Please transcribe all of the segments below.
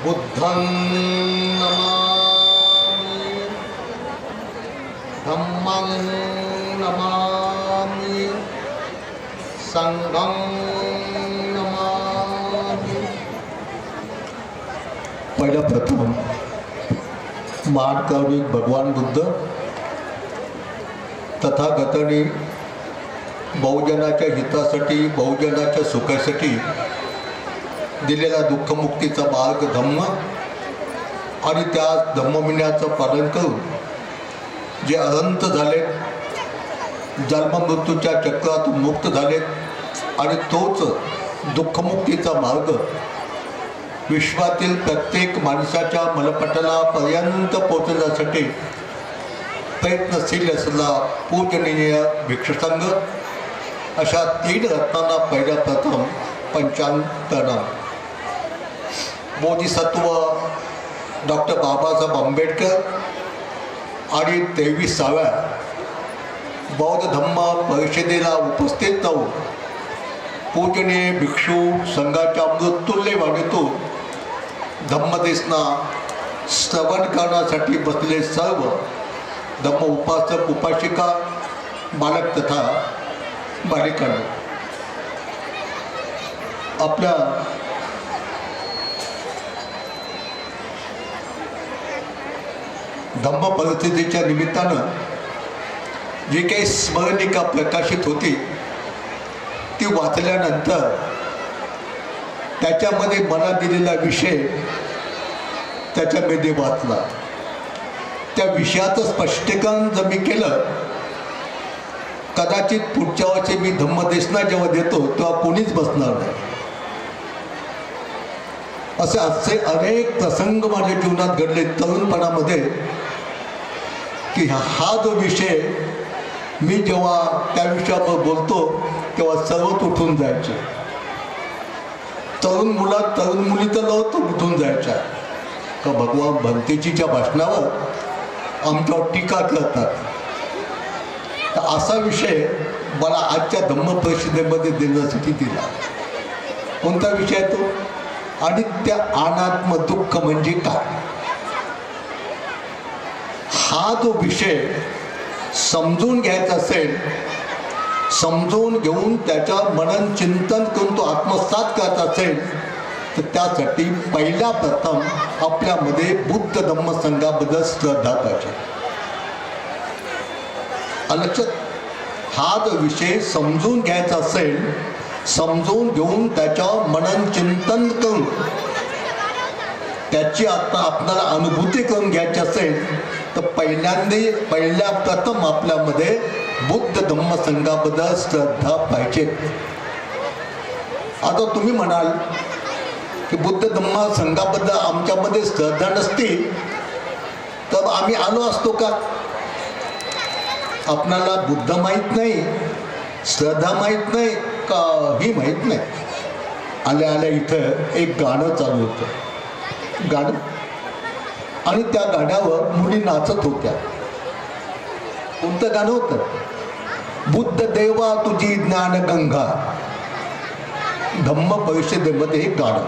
बुद्धं नमामि धम्मं नमामि संघं नमामि। पहिला प्रथम महाकारुणिक भगवान बुद्ध तथागताने बहुजनाच्या हितासाठी बहुजनाच्या सुखासाठी दिलेला दुःखमुक्तीचा मार्ग धम्म आणि त्या धम्मविनयाचं पालन करून जे अनंत झाले, जन्ममृत्यूच्या चक्रातून मुक्त झालेत आणि तोच दुःखमुक्तीचा मार्ग विश्वातील प्रत्येक माणसाच्या मनपटलापर्यंत पोहोचण्यासाठी प्रयत्नशील असलेला पूजनीय भिक्षुसंघ अशा 3 रत्नांना पहिल्या प्रथम पंचांग प्रणाम। बोधिसत्व डॉक्टर बाबासाहेब आंबेडकर आणि 23व्या बौद्ध धम्म परिषदेला उपस्थित राहून पूजनीय भिक्षू संघाच्या मृत्युल्य वाणीतून धम्मदेशना श्रवण करण्यासाठी बसले सर्व धम्म उपासक उपासिका बालक तथा बालिकांनो, आपल्या धम्म परिस्थितीच्या निमित्तानं जी काही स्मरणिका प्रकाशित होती ती वाचल्यानंतर त्याच्यामध्ये मला दिलेला विषय त्याच्यामध्ये वाचला। त्या विषयाचं स्पष्टीकरण जर मी केलं, कदाचित पुढच्या वर्षी मी धम्मदेशना जेव्हा देतो तेव्हा कोणीच बसणार नाही। असे अनेक प्रसंग माझ्या जीवनात घडले तरुणपणामध्ये की हा जो विषय मी जेव्हा त्या विषयावर बोलतो तेव्हा सर्वच उठून जायचे। तरुण मुली तर लवकर उठून जायच्या का भगवान भंतेजीच्या भाषणावर आमच्यावर टीका करतात। तर असा विषय मला आजच्या धम्म परिषदेमध्ये देण्यासाठी दिला। कोणता विषय तो? आणि त्या अनात्म दुःख म्हणजे काय, हा जो विषय समजून घ्यायचा असेल, समजून घेऊन त्याच्यावर मनन चिंतन करून तो आत्मसात करत असेल तर त्यासाठी पहिल्या प्रथम आपल्यामध्ये बुद्ध धम्म संघाबद्दल श्रद्धा पाहिजे। लक्षात, हा जो विषय समजून घ्यायचा असेल, समजून घेऊन त्याच्यावर मनन चिंतन करून त्याची आता आपल्याला अनुभूती करून घ्यायची असेल तर पहिल्या प्रथम आपल्यामध्ये बुद्ध धम्म संघाबद्दल श्रद्धा पाहिजे। आता तुम्ही म्हणाल की बुद्ध धम्म संघाबद्दल आमच्यामध्ये श्रद्धा नसती तर आम्ही आलो असतो का? आपणाला बुद्ध माहीत नाही, श्रद्धा माहीत नाही, काही माहीत नाही। आल्या आल्या इथं एक गाणं चालू होतं, गाणं, आणि त्या गाण्यावर मुली नाचत होत्या। कोणतं गाणं होतं? बुद्ध देवा तुझी ज्ञानगंगा, धम्म परिषदेमध्ये हे गाणं,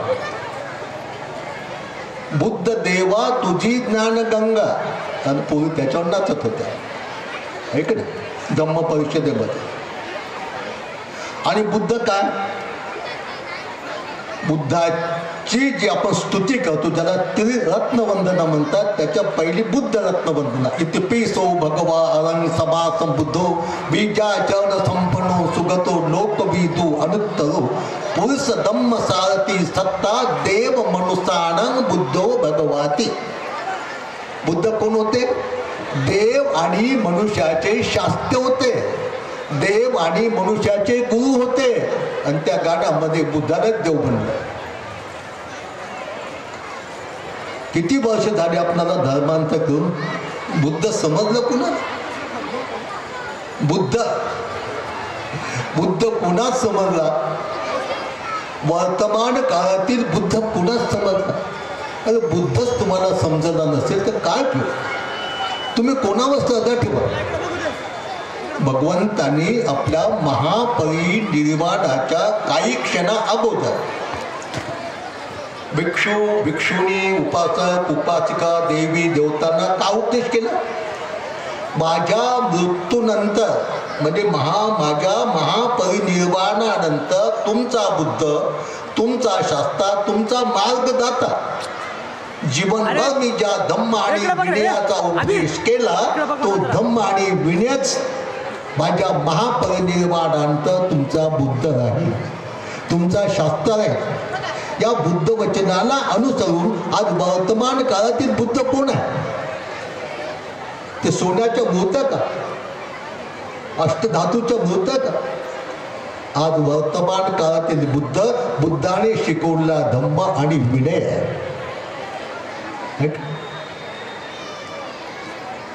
बुद्ध देवा तुझी ज्ञानगंगा, आणि पोरी त्याच्यावर नाचत होत्या ऐकलं धम्म परिषदेमध्ये। आणि बुद्ध काय, बुद्धाची जी आपण स्तुती करतो ज्याला त्रिरत्नवंदना म्हणतात, त्याच्या पहिली बुद्ध रत्नवंदना, इतिपिसो भगवा अरंग सभा संबुद्धो बीजा चरण संपन्नो सुगतो लोकविदु अनुत्तरो पुरुष धम्म सारथी सत्ता देव मनुष्यानं बुद्धो भगवाती। बुद्ध कोण होते? देव आणि मनुष्याचे शास्त्र होते, देव आणि मनुष्याचे गुरु होते, आणि त्या गाण्यामध्ये बुद्धालाच देव बनलं। किती वर्ष झाले आपल्याला धर्मांतर करून? बुद्ध समजलं कुणा? बुद्ध कुणाच समजला? वर्तमान काळातील बुद्ध कुणाच समजला? अरे बुद्धच तुम्हाला समजला नसेल तर काय ठेव, तुम्ही कोणावर श्रद्धा ठेवा? भगवंतांनी आपल्या महापरिनिर्वाणाच्या काही क्षणा अगोदर भिक्षू भिक्षुणी उपासक उपासिका देवी देवतांना का उपदेश केला? माझ्या मृत्यूनंतर म्हणजे माझ्या महापरिनिर्वाणानंतर तुमचा बुद्ध, तुमचा शास्ता, तुमचा मार्गदाता जीवनभर मी ज्या धम्म आणि विनयाचा उपदेश केला तो धम्म आणि विनयच माझ्या महापरिनिर्वाणानंतर तुमचा बुद्ध राहील, तुमचा शास्त्र आहे. या बुद्ध वचनाला अनुसरून आज वर्तमान काळातील बुद्ध कोण आहे? ते सोन्याच्या मूर्त्या का? अष्टधातूच्या मूर्त्या का? आज वर्तमान काळातील बुद्धाने शिकवलेला धम्म आणि विनय आहे.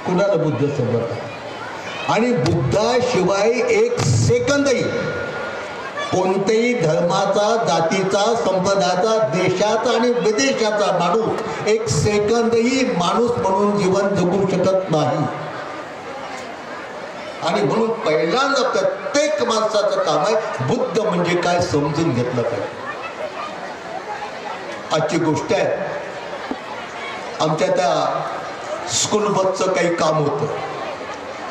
कुणाला बुद्ध समजत? आणि बुद्धाशिवाय एक सेकंदही कोणत्याही धर्माचा, जातीचा, संप्रदायाचा, देशाचा आणि विदेशाचा माणूस एक सेकंदही माणूस म्हणून जीवन जगू शकत नाही. आणि म्हणून पहिल्यांदा प्रत्येक माणसाचं काम आहे बुद्ध म्हणजे काय समजून घेतलं पाहिजे. आजची गोष्ट आहे, आमच्या त्या स्कूल बसचं काही काम होतं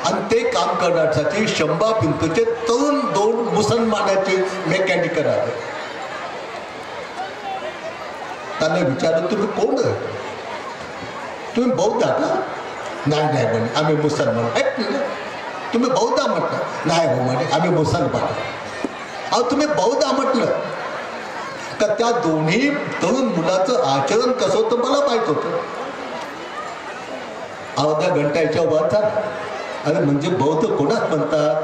आणि ते काम करण्यासाठी शंभा पिंतूचे तरुण 2 मुसलमानाचे मेकॅनिकल आले. त्यांना विचारलं तुम्ही कोण आहे? तुम्ही बौद्ध का? नाही नाही म्हणे आम्ही मुसलमान. तुम्ही बौद्ध म्हटलं? नाही हो म्हणे आम्ही मुसलमान. अहो तुम्ही बौद्ध म्हटलं का त्या दोन्ही तरुण मुलाचं आचरण कसं होतं मला माहित होतं. अर्ध्या घंट्याच्या वर झाला. अरे म्हणजे बौद्ध कोणाच म्हणतात?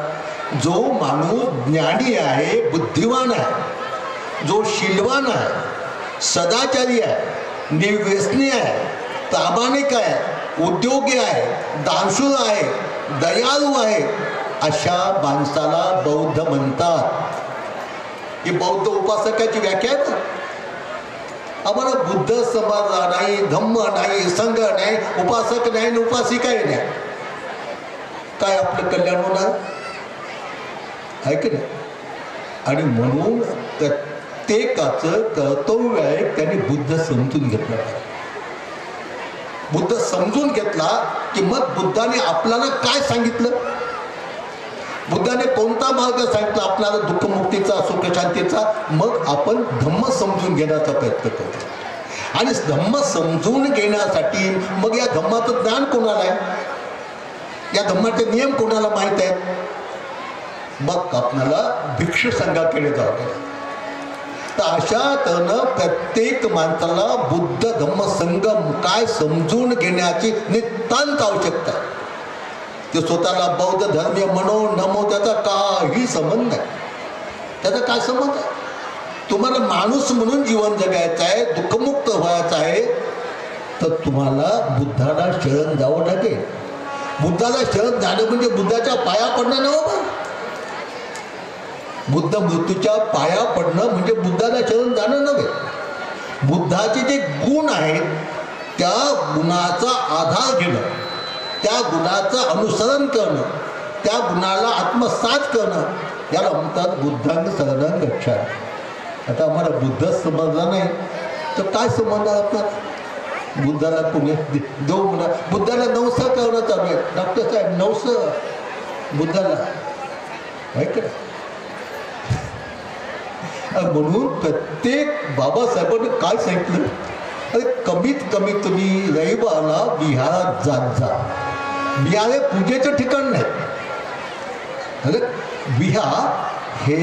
जो माणूस ज्ञानी आहे, बुद्धिवान आहे, जो शीलवान आहे, सदाचारी आहे, निर्व्यसनी आहे, प्रामाणिक आहे, उद्योगी आहे, दानशूर आहे, दयाळू आहे, अशा माणसाला बौद्ध म्हणतात. ही बौद्ध उपासकाची व्याख्या आहे. आम्हाला बुद्ध समजला नाही, धम्म नाही, संघ नाही, उपासक नाही, उपासिकाही नाही. काय आपलं कल्याण होणार आहे की नाही? आणि म्हणून प्रत्येकाचं कर्तव्य आहे त्यांनी बुद्ध समजून घेतला. बुद्ध समजून घेतला की मग बुद्धाने आपल्याला काय सांगितलं, बुद्धाने कोणता मार्ग सांगितला आपल्याला दुःखमुक्तीचा, सुखशांतीचा, मग आपण धम्म समजून घेण्याचा प्रयत्न करतो. आणि धम्म समजून घेण्यासाठी मग या धम्माचं ज्ञान कोणाला आहे, या धम्माचे नियम कोणाला माहित आहेत? मग आपल्याला भिक्षू संघाकडे जावं लागेल. तर अशा तऱ्हेनं प्रत्येक माणसाला बुद्ध धम्म संघ काय समजून घेण्याची नितांत आवश्यकता आहे. ते स्वतःला बौद्ध धर्मीय म्हणो नमो त्याचा काही संबंध नाही. त्याचा काय संबंध आहे? तुम्हाला माणूस म्हणून जीवन जगायचं आहे, दुःखमुक्त व्हायचं आहे, तर तुम्हाला बुद्धाला शरण जावं लागेल. बुद्धाला शरण जाणं म्हणजे बुद्धाच्या पाया पडणं नव्हतं. बुद्ध मृत्यूच्या पाया पडणं म्हणजे बुद्धाला शरण जाणं नव्हे. बुद्धाचे जे गुण आहेत त्या गुणाचा आधार घेणं, त्या गुणाचं अनुसरण करणं, त्या गुणाला आत्मसात करणं, याला म्हणतात बुद्धांग शरणं गच्छामि. आता आम्हाला बुद्ध समजला नाही तर काय समजणार आपल्याला? बुद्धाला कोणी देऊ म्हणा, बुद्धाला नवस करणं चालू आहे. डॉक्टर साहेब नवस बुद्धाला ऐक. म्हणून प्रत्येक बाबासाहेबांनी काय सांगितलं, अरे कमीत कमी तुम्ही रविवारला विहारात जात जा. विहार हे पूजेचं ठिकाण नाही. अरे विहार हे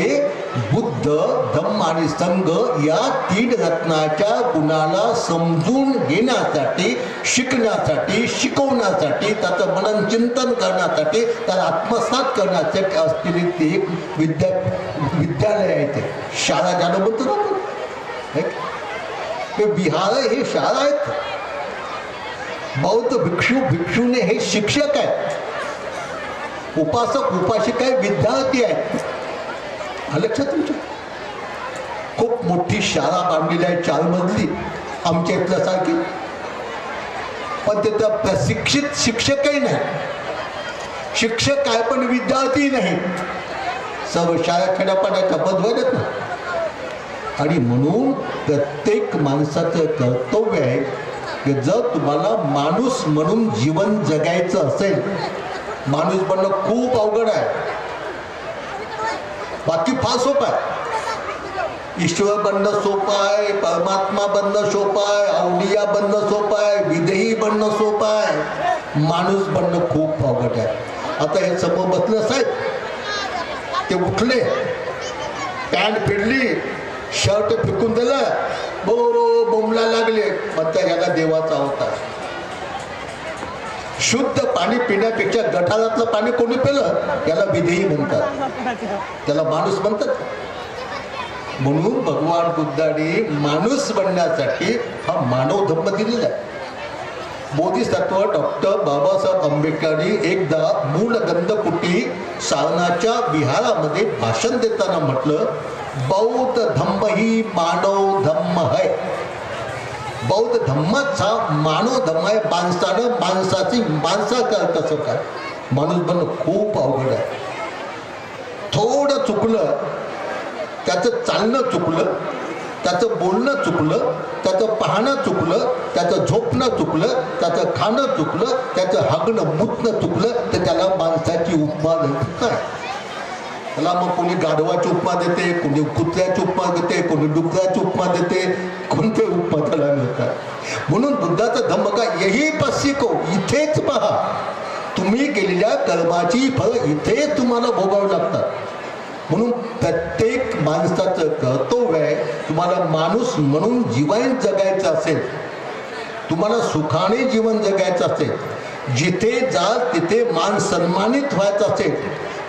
बुद्ध धम्म आणि संघ या 3 रत्नाच्या गुणाला समजून घेण्यासाठी, शिकण्यासाठी, शिकवण्यासाठी, त्याचं मनन चिंतन करण्यासाठी, त्याला आत्मसात करण्यासाठी असलेली ती एक विद्यालय आहे. ते शाळा ज्याला म्हणतो ना, हे विहार हे शाळा आहेत. बौद्ध भिक्षू भिक्षुने हे शिक्षक आहेत. उपासक उपासिका विद्यार्थी आहेत. लक्षात तुमच्या खूप मोठी शाळा बांधलेली आहे 4 मजली आमच्या इथल्यासारखी, पण तिथं प्रशिक्षित शिक्षकही नाही. शिक्षक आहे पण विद्यार्थी नाही. सर्व शाळा खेड्यापाड्याच्या बदलत ना. आणि म्हणून प्रत्येक माणसाचं कर्तव्य आहे की जर तुम्हाला माणूस म्हणून जीवन जगायचं असेल, माणूस बनणं खूप अवघड आहे, बाकी फार सोपं आहे. ईश्वर बनणं सोपं आहे, परमात्मा बनणं सोपं आहे, अवलिया बनणं सोपं आहे, विदेही बनणं सोपं आहे, माणूस बनणं खूप अवघड आहे. आता हे समोर बसले साहेब, ते उठले, पॅन्ट फिरली, शर्ट फेकून दिलं, बोंबला लागले, म्हणता याला देवाचा अवतार. शुद्ध पाणी पिण्यापेक्षा गटारातलं पाणी कोणी पिलं याला विधेयी म्हणतात, त्याला माणूस म्हणतात. म्हणून भगवान बुद्धाने माणूस बनण्यासाठी हा मानव धर्म दिलेला आहे. बोधिसत्व डॉक्टर बाबासाहेब आंबेडकरांनी एकदा मूळ गंधकुटी सारनाच्या विहारामध्ये भाषण देताना म्हटलं, बौद्ध धम्म ही मानव धम्म है. बौद्ध धम्मच हा मानव धम्म आहे. माणसानं माणसाची माणसाचं कसं काय, माणूस बनणं खूप अवघड आहे. थोडं चुकलं, त्याचं चालणं चुकलं, त्याचं बोलणं चुकलं, त्याचं पाहणं चुकलं, त्याचं झोपणं चुकलं, त्याचं खाणं चुकलं, त्याचं हागणं मुतणं चुकलं तर त्याला माणसाची उपमा काय. त्याला मग कोणी गाढवाची उपमा देते, कोणी कुत्र्याची उपमा देते, कोणी डुकराची उपमा देते, कोणते उपमा त्याला मिळतात. म्हणून बुद्धाचा धम्म का यही पश्चिको, इथेच पहा, तुम्ही केलेल्या कर्माची फळं इथेच तुम्हाला भोगावी लागतात. म्हणून प्रत्येक माणसाचं कर्तव्य आहे, तुम्हाला माणूस म्हणून जीवन जगायचं असेल, तुम्हाला सुखाने जीवन जगायचं असेल, जिथे जाल तिथे मान सन्मानित व्हायचं असेल,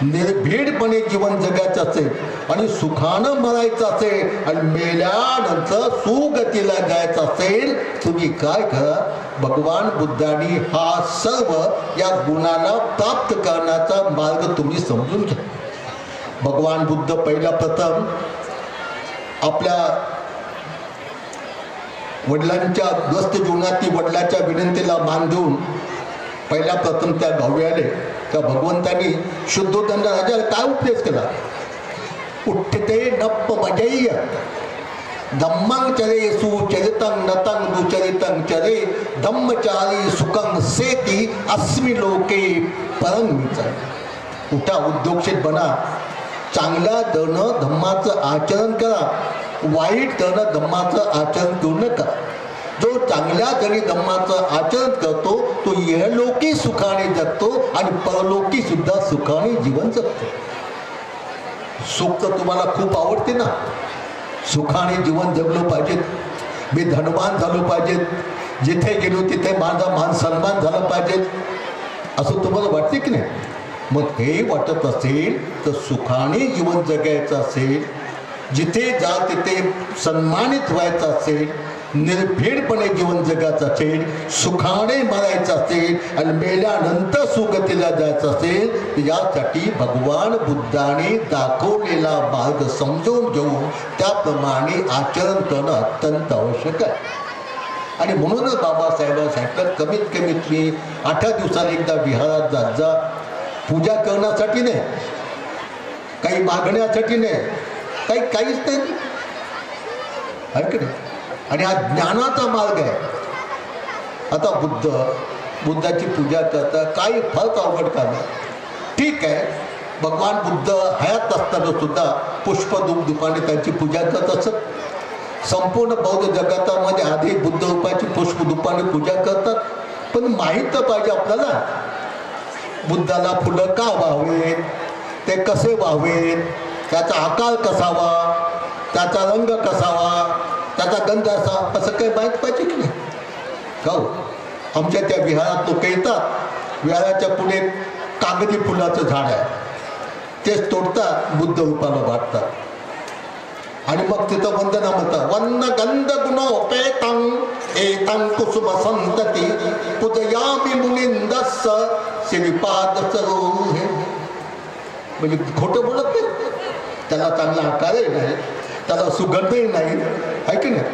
निर्भीडपणे जीवन जगायचं असेल आणि सुखानं मरायचं असेल आणि मेल्यानंतर सुगतीला जायचं असेल, तुम्ही काय करा, भगवान बुद्धांनी हा सर्व या गुणाला प्राप्त करण्याचा मार्ग तुम्ही समजून घ्या. भगवान बुद्ध पहिला प्रथम आपल्या वडिलांच्या ग्रस्त जीवनातील वडिलांच्या विनंतीला मान देऊन पहिला प्रथम त्या गावी आले. त्या भगवंतांनी शुद्धोधन राजाला काय उपदेश केला, उठते नप्प मजय्य धम्मं चरे सुचरितं नतं दुचरितं चरे धम्मचारी सुखं सेती अस्मि लोके परं विचार. उठा, उद्योगशील बना, चांगल्या धर्म धम्माचं आचरण करा, वाईट धर्म धम्माचं आचरण करू नका. जो चांगल्या जरी धम्माचं आचरण करतो तो इहलोकी सुखाने जगतो आणि परलोकी सुद्धा सुखाने जीवन जगतो. सुख तर तुम्हाला खूप आवडते ना, सुखाने जीवन जगलो पाहिजे, मी धनवान झालो पाहिजे, जिथे गेलो तिथे माझा मान सन्मान झाला पाहिजे, असं तुम्हाला वाटते की नाही. मग हे वाटत असेल तर सुखाने जीवन जगायचं असेल, जिथे जा तिथे सन्मानित व्हायचं असेल, निर्भीडपणे जीवन जगायचं असेल, सुखाने मरायचं असेल आणि मेल्यानंतर सुगतीला जायचं असेल, यासाठी भगवान बुद्धाने दाखवलेला मार्ग समजून घेऊन त्याप्रमाणे आचरण करणं अत्यंत आवश्यक आहे. आणि म्हणूनच बाबासाहेबांनी सांगितलं, कमीत कमी तुम्ही 8 दिवसांनी एकदा विहारात जात जा. पूजा करण्यासाठी नाही, काही मागण्यासाठी नाही, काहीच नाही, आहे की नाही. आणि हा ज्ञानाचा मार्ग आहे. आता बुद्धाची पूजा करता काही फारच अवघड काम आहे. ठीक आहे, भगवान बुद्ध हयात असताना सुद्धा पुष्पधूपाने त्यांची पूजा करत असत. संपूर्ण बौद्ध जगतामध्ये आधी बुद्ध रूपाची पुष्पधूपाने पूजा करतात. पण माहीत तर पाहिजे आपल्याला बुद्धाला फुलं का व्हावेत, ते कसे व्हावेत, त्याचा आकार कसावा, त्याचा रंग कसावा, त्याचा गंध असा, असं काही माहीत पाहिजे की नाही. हो, आमच्या त्या विहारात लोक येतात, विहाराच्या पुढे कागदी फुलाचं झाड आहे, तेच तोडतात, बुद्ध रूपाला वाटतात आणि मग तिथं वंदना म्हणतात, वंद गंध गुणोपेतं एतं कुसुम संतती पूजयामि मुनींदस्स श्रीपाद सरोहे. म्हणजे खोटं बोलत नाही, त्याला चांगला आकारही नाही, त्याला सुगंधही नाही, आहे की नाही.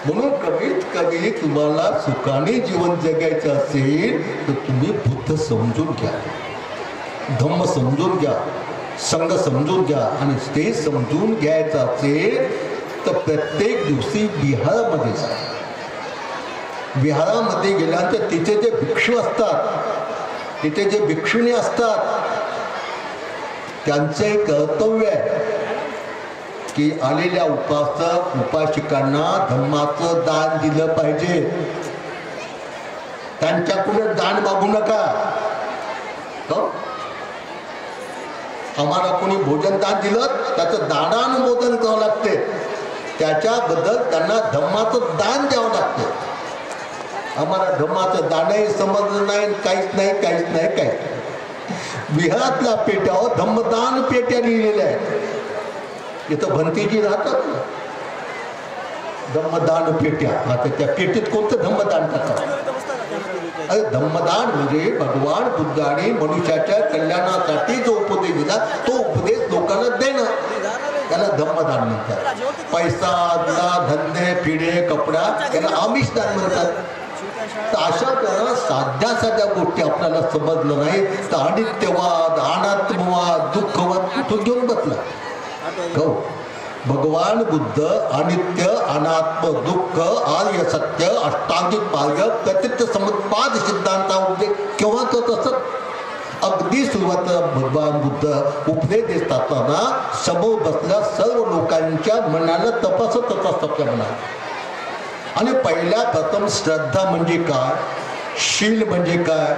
म्हणून कमीत कमी तुम्हाला सुखाने जीवन जगायचं असेल तर तुम्ही बुद्ध समजून घ्या, धम्म समजून घ्या, संघ समजून घ्या. आणि ते समजून घ्यायचं असेल तर प्रत्येक दिवशी विहारामध्ये जा. विहारामध्ये गेल्यानंतर तिथे जे भिक्षू असतात, तिथे जे भिक्षुणी असतात, त्यांचे कर्तव्य आहे की आलेल्या उपासक उपासिकांना धम्माचं दान दिलं पाहिजे. त्यांच्याकडे दान मागू नका. आम्हाला कोणी भोजन दान दिलं त्याचं दानानुमोदन करावं लागते. त्याच्याबद्दल त्यांना धम्माचं दान द्यावं लागते. आम्हाला धम्माचं दानही समजलं नाही, काहीच नाही. विहारातल्या पेट्यावर धम्मदान पेट्या लिहिलेल्या आहेत. इथं भंतीजी राहतात ना, धम्मदान पेट्या. आता त्या पेटीत कोणतं धम्मदान टाकतात? अरे धम्मदान म्हणजे भगवान बुद्धाने मनुष्याच्या कल्याणासाठी जो उपदेश दिला तो उपदेश लोकांना देणं, त्याला धम्मदान म्हणतात. पैसा, धंदे, पिढे, कपडा याला आमिषदान म्हणतात. तर अशा प्रकारे साध्या गोष्टी आपल्याला समजलं नाही तर अनित्यवाद, अनात्मवाद, दुःखवाद कुठून घेऊन बसला. हो, भगवान बुद्ध अनित्य, अनात्म, दुःख, आर्य सत्य, अष्टांगिक मार्ग, प्रत्यक्ष समुत्पाद सिद्धांता उपदेश केव्हा करत असत? अगदी सुरुवातीला भगवान बुद्ध उपदेश देत असताना समोर बसल्या सर्व लोकांच्या मनाला तपासत असतात त्या मनात. आणि पहिल्या प्रथम श्रद्धा म्हणजे काय, शील म्हणजे काय,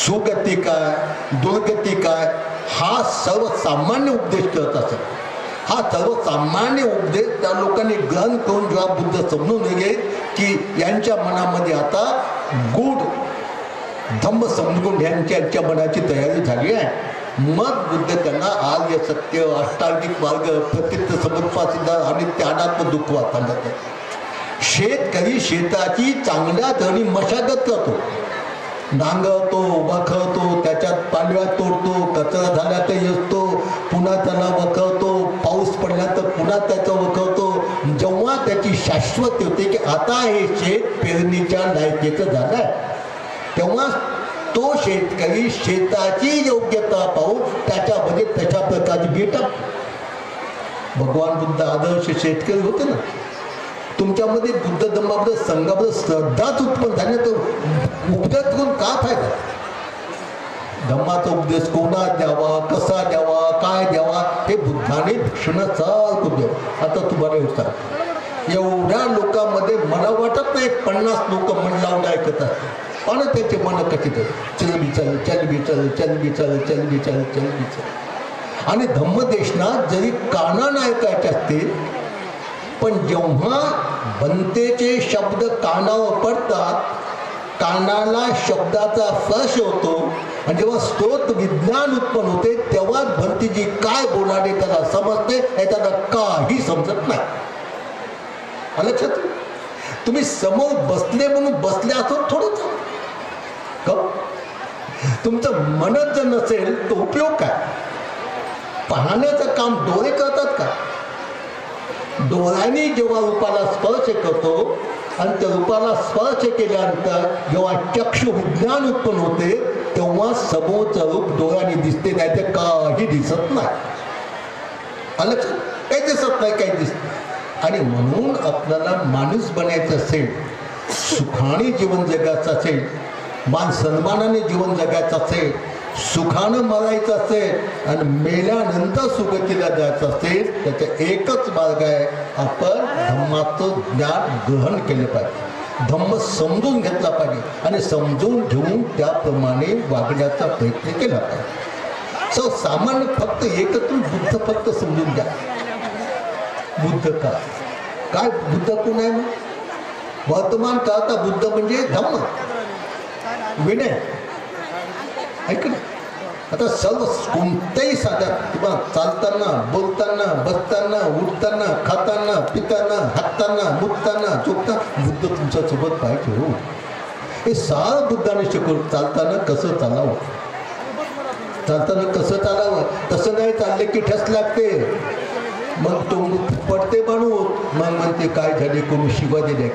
सुगती काय, दुर्गती काय, हा सर्वसामान्य उपदेश करत असत. हा सर्वसामान्य उपदेश त्या लोकांनी ग्रहण करून जेव्हा बुद्ध समजून गेले की यांच्या मनामध्ये आता गूढ धम्म समजून यांच्या मनाची तयारी झाली आहे, मग बुद्ध त्यांना आर्य सत्य, अष्टांगिक मार्ग, प्रत्यक्ष समुत्पाद सिद्धांत आणि त्यानात्म दुःख वाचतात. शेतकरी शेताची चांगल्या तऱ्हेने मशागत करतो, नांगरतो, वखरतो, त्याच्यात पालव्या तोडतो, कचरा झाला तर येतो, पुन्हा त्याला वखरतो, पाऊस पडला तर पुन्हा त्याचं वखरतो. जेव्हा त्याची शाश्वती होते की आता हे शेत पेरणीच्या लायकीचं झालंय, तेव्हा तो शेतकरी शेताची योग्यता पाहून त्याच्यामध्ये तशा प्रकारची बीट. भगवान बुद्ध आदर्श शेतकरी होते ना. तुमच्यामध्ये बुद्ध धम्माबद्दल संघाबद्दल श्रद्धाच उत्पन्न झाली तर उपदेश करून का फायदा? धम्माचा उपदेश कोणा द्यावा, कसा द्यावा, काय द्यावा हे बुद्धाने भिक्षुणा चालतो द्यावा. आता तुम्हाला विचार, एवढ्या लोकांमध्ये मला वाटत नाही 50 लोक मन लावून ऐकत असतात, पण त्याचे मन कसे चल बी चल. आणि धम्मदेशना जरी कानानं ऐकायचे असते, पण जेव्हा भंतेचे शब्द कानावर पडतात, कानाला शब्दाचा स्पर्श होतो आणि जेव्हा स्तोत्र विज्ञान उत्पन्न होते तेव्हाच भंतीजी काय बोलाले त्याला समजते, त्याला काही समजत नाही. लक्षात, तुम्ही समोर बसले म्हणून बसले असं थोडंच. तुमचं मनच जर नसेल तर उपयोग काय? पाहण्याचं काम डोळे करतात का? डोळ्यांनी जेव्हा रूपाला स्पर्श करतो आणि त्या रूपाला स्पर्श केल्यानंतर जेव्हा चक्षु विज्ञान उत्पन्न होते तेव्हा समोरचं रूप डोळ्यांनी दिसते, नाही ते काही दिसत नाही. काही दिसत नाही, काही दिसत. आणि म्हणून आपल्याला माणूस बनायचं असेल, सुखाने जीवन जगायचं असेल, मान सन्मानाने जीवन जगायचं असेल, सुखानं मरायचं असेल आणि मेल्यानंतर सुगतीला जायचं असेल, त्याचा एकच मार्ग आहे, आपण धम्माचं ज्ञान ग्रहण केलं पाहिजे, धम्म समजून घेतला पाहिजे आणि समजून घेऊन त्याप्रमाणे वागण्याचा प्रयत्न केला पाहिजे. सामान्य फक्त एकच बुद्ध फक्त समजून घ्या. बुद्ध काय बुद्ध कोण आहे? मग वर्तमान काळात बुद्ध म्हणजे धम्म, विनय. ऐक ना, आता सर्व कोणत्याही साध्या तुम्हाला चालताना, बोलताना, बसताना, उठताना, खाताना, पिताना, हाताना, मुतताना, झोपताना बुद्ध तुमच्या सोबत पाहिजे. हो, हे सारं बुद्धाने शिकवलं. चालताना कसं चालावं, चालताना कसं चालावं, तसं नाही चालले की ठस लागते, मग तो पडते बनवून, मग म्हणते काय झाले, कोणी शिवा दिले.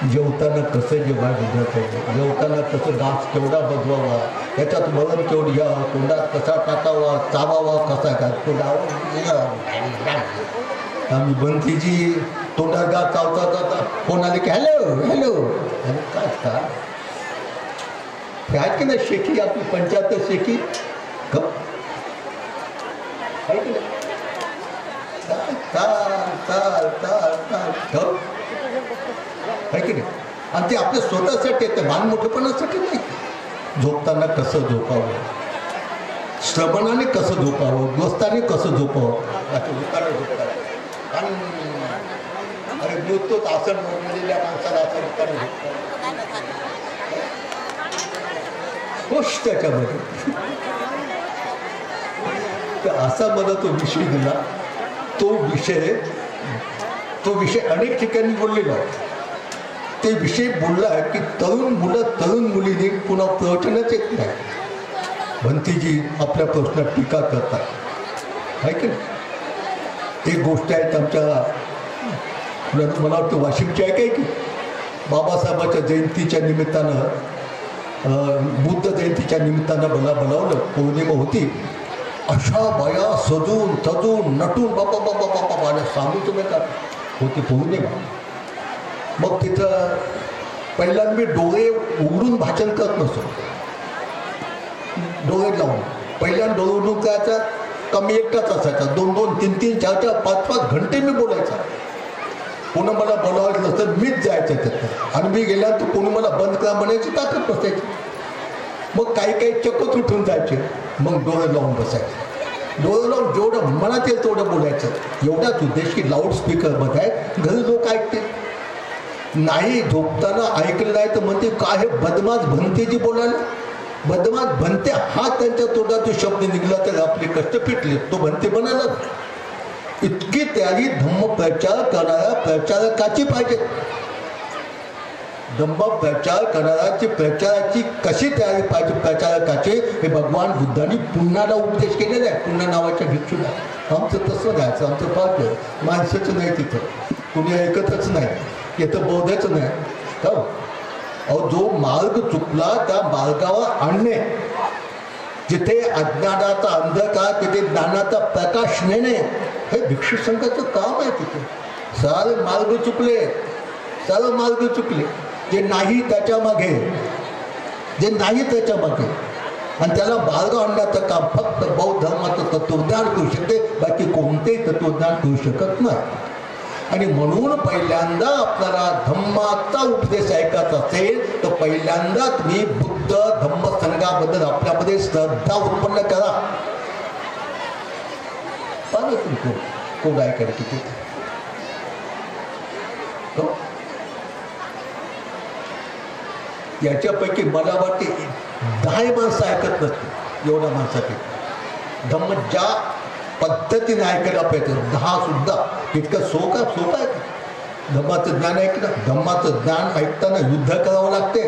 जेवताना कसं जेवायचं, जेवताना कसं घास केवढा बजवावा, त्याच्यात मरण केवढी या, तोंडात कसा टाकावा, चावावा कसा काय, आम्ही बंतीजी तोंडागा चावता चावता फोन आले की हॅलो हॅलो काय का आहेत की नाही शेखी आपली 75 शेखी गप आहे की नाही आहे की नाही आणि ते आपल्या स्वतःसाठी येतं मान मोठेपणासाठी नाही झोपताना कसं झोपावं श्रवणाने कसं झोपावं दोस्ताने कसं झोपावं असे उतारे झोपतात आणि मृत्यूत आसन मोडलेल्या माणसाला असं उतारे झोपतात खुश त्याच्यामध्ये तर असा मला तो विषय दिला तो विषय अनेक ठिकाणी बोललेला ते विषय बोलला की तरुण मुलं तरुण मुलीने पुन्हा प्रवचनच येत नाही भंतीजी आपल्या प्रश्नात टीका करतात आहे की नाही एक गोष्ट आहे आमच्या मला वाटतं वाशिमची आहे काय की बाबासाहेबाच्या जयंतीच्या निमित्तानं बुद्ध जयंतीच्या निमित्तानं मला बोलावलं पौर्णिमा होती अशा बाया सजून तजून नटून बापा बापा बापा मला सांगू तुम्ही का होती पौर्णिमा मग तिथं पहिल्यांदा मी डोळे उघडून भाषण करत नसतो डोळे लावून पहिल्यांदा डोळे उघडून करायचा कमी एकटाच असायचा 2-2, 3-3, 4-4, 5-5 घंटे मी बोलायचा कोणी मला बोलावायचं तर मीच जायचं तिथं आणि मी गेल्यानंतर कोणी मला बंद करा म्हणायची ताकद बसायची मग काही काही चक्कच उठून जायचे मग डोळे लावून बसायचे डोळे लावून जेवढं मनात येईल तेवढं बोलायचं एवढाच उद्देश की लाऊडस्पीकर बघाय घरी लोक ऐकते नाही झोपताना ऐकलं नाही तर म्हणते काय हे बदमाश भंतेजी बोलायला बदमाश भंते हा त्यांच्या तोंडातून शब्द निघला तर आपले कष्ट फिटले तो भंते बनायला इतकी तयारी धम्म प्रचार करणाऱ्या प्रचारकाची पाहिजे धम्म प्रचार करणाऱ्याची प्रचाराची कशी तयारी पाहिजे प्रचारकाची हे भगवान बुद्धांनी पुन्हाला उपदेश केलेला आहे पुन्हा नावाच्या भिक्षूला आमचं तसं घ्यायचं आमचं पाहतं माणसाचं नाही तिथं कुणी ऐकतच नाही येतं बौद्धच नाही हो अहो जो मार्ग चुकला त्या मार्गावर आणणे जिथे अज्ञानाचा अंधकार तिथे ज्ञानाचा प्रकाश नेणे हे भिक्षू संघाचं काम आहे तिथे सारे मार्ग चुकले जे नाही त्याच्या मागे आणि त्याला मार्ग आणण्याचं काम फक्त बौद्ध धर्माचं तत्वज्ञान करू शकते बाकी कोणतेही तत्वज्ञान करू शकत नाही आणि म्हणून पहिल्यांदा आपल्याला धम्माचा उपदेश ऐकायचा असेल तर पहिल्यांदा तुम्ही बुद्ध धम्म संघाबद्दल आपल्यामध्ये श्रद्धा उत्पन्न करा पाहिजे तुम्ही कोण ऐकायला किती याच्यापैकी मला वाटते 10 माणसं ऐकत नसते एवढ्या माणसापैकी धम्म ज्या पद्धतीने ऐकायला पाहिजे 10 सुद्धा इतकं सोपं आहे धम्माचं ज्ञान ऐकणं धम्माचं ज्ञान ऐकताना युद्ध करावं लागते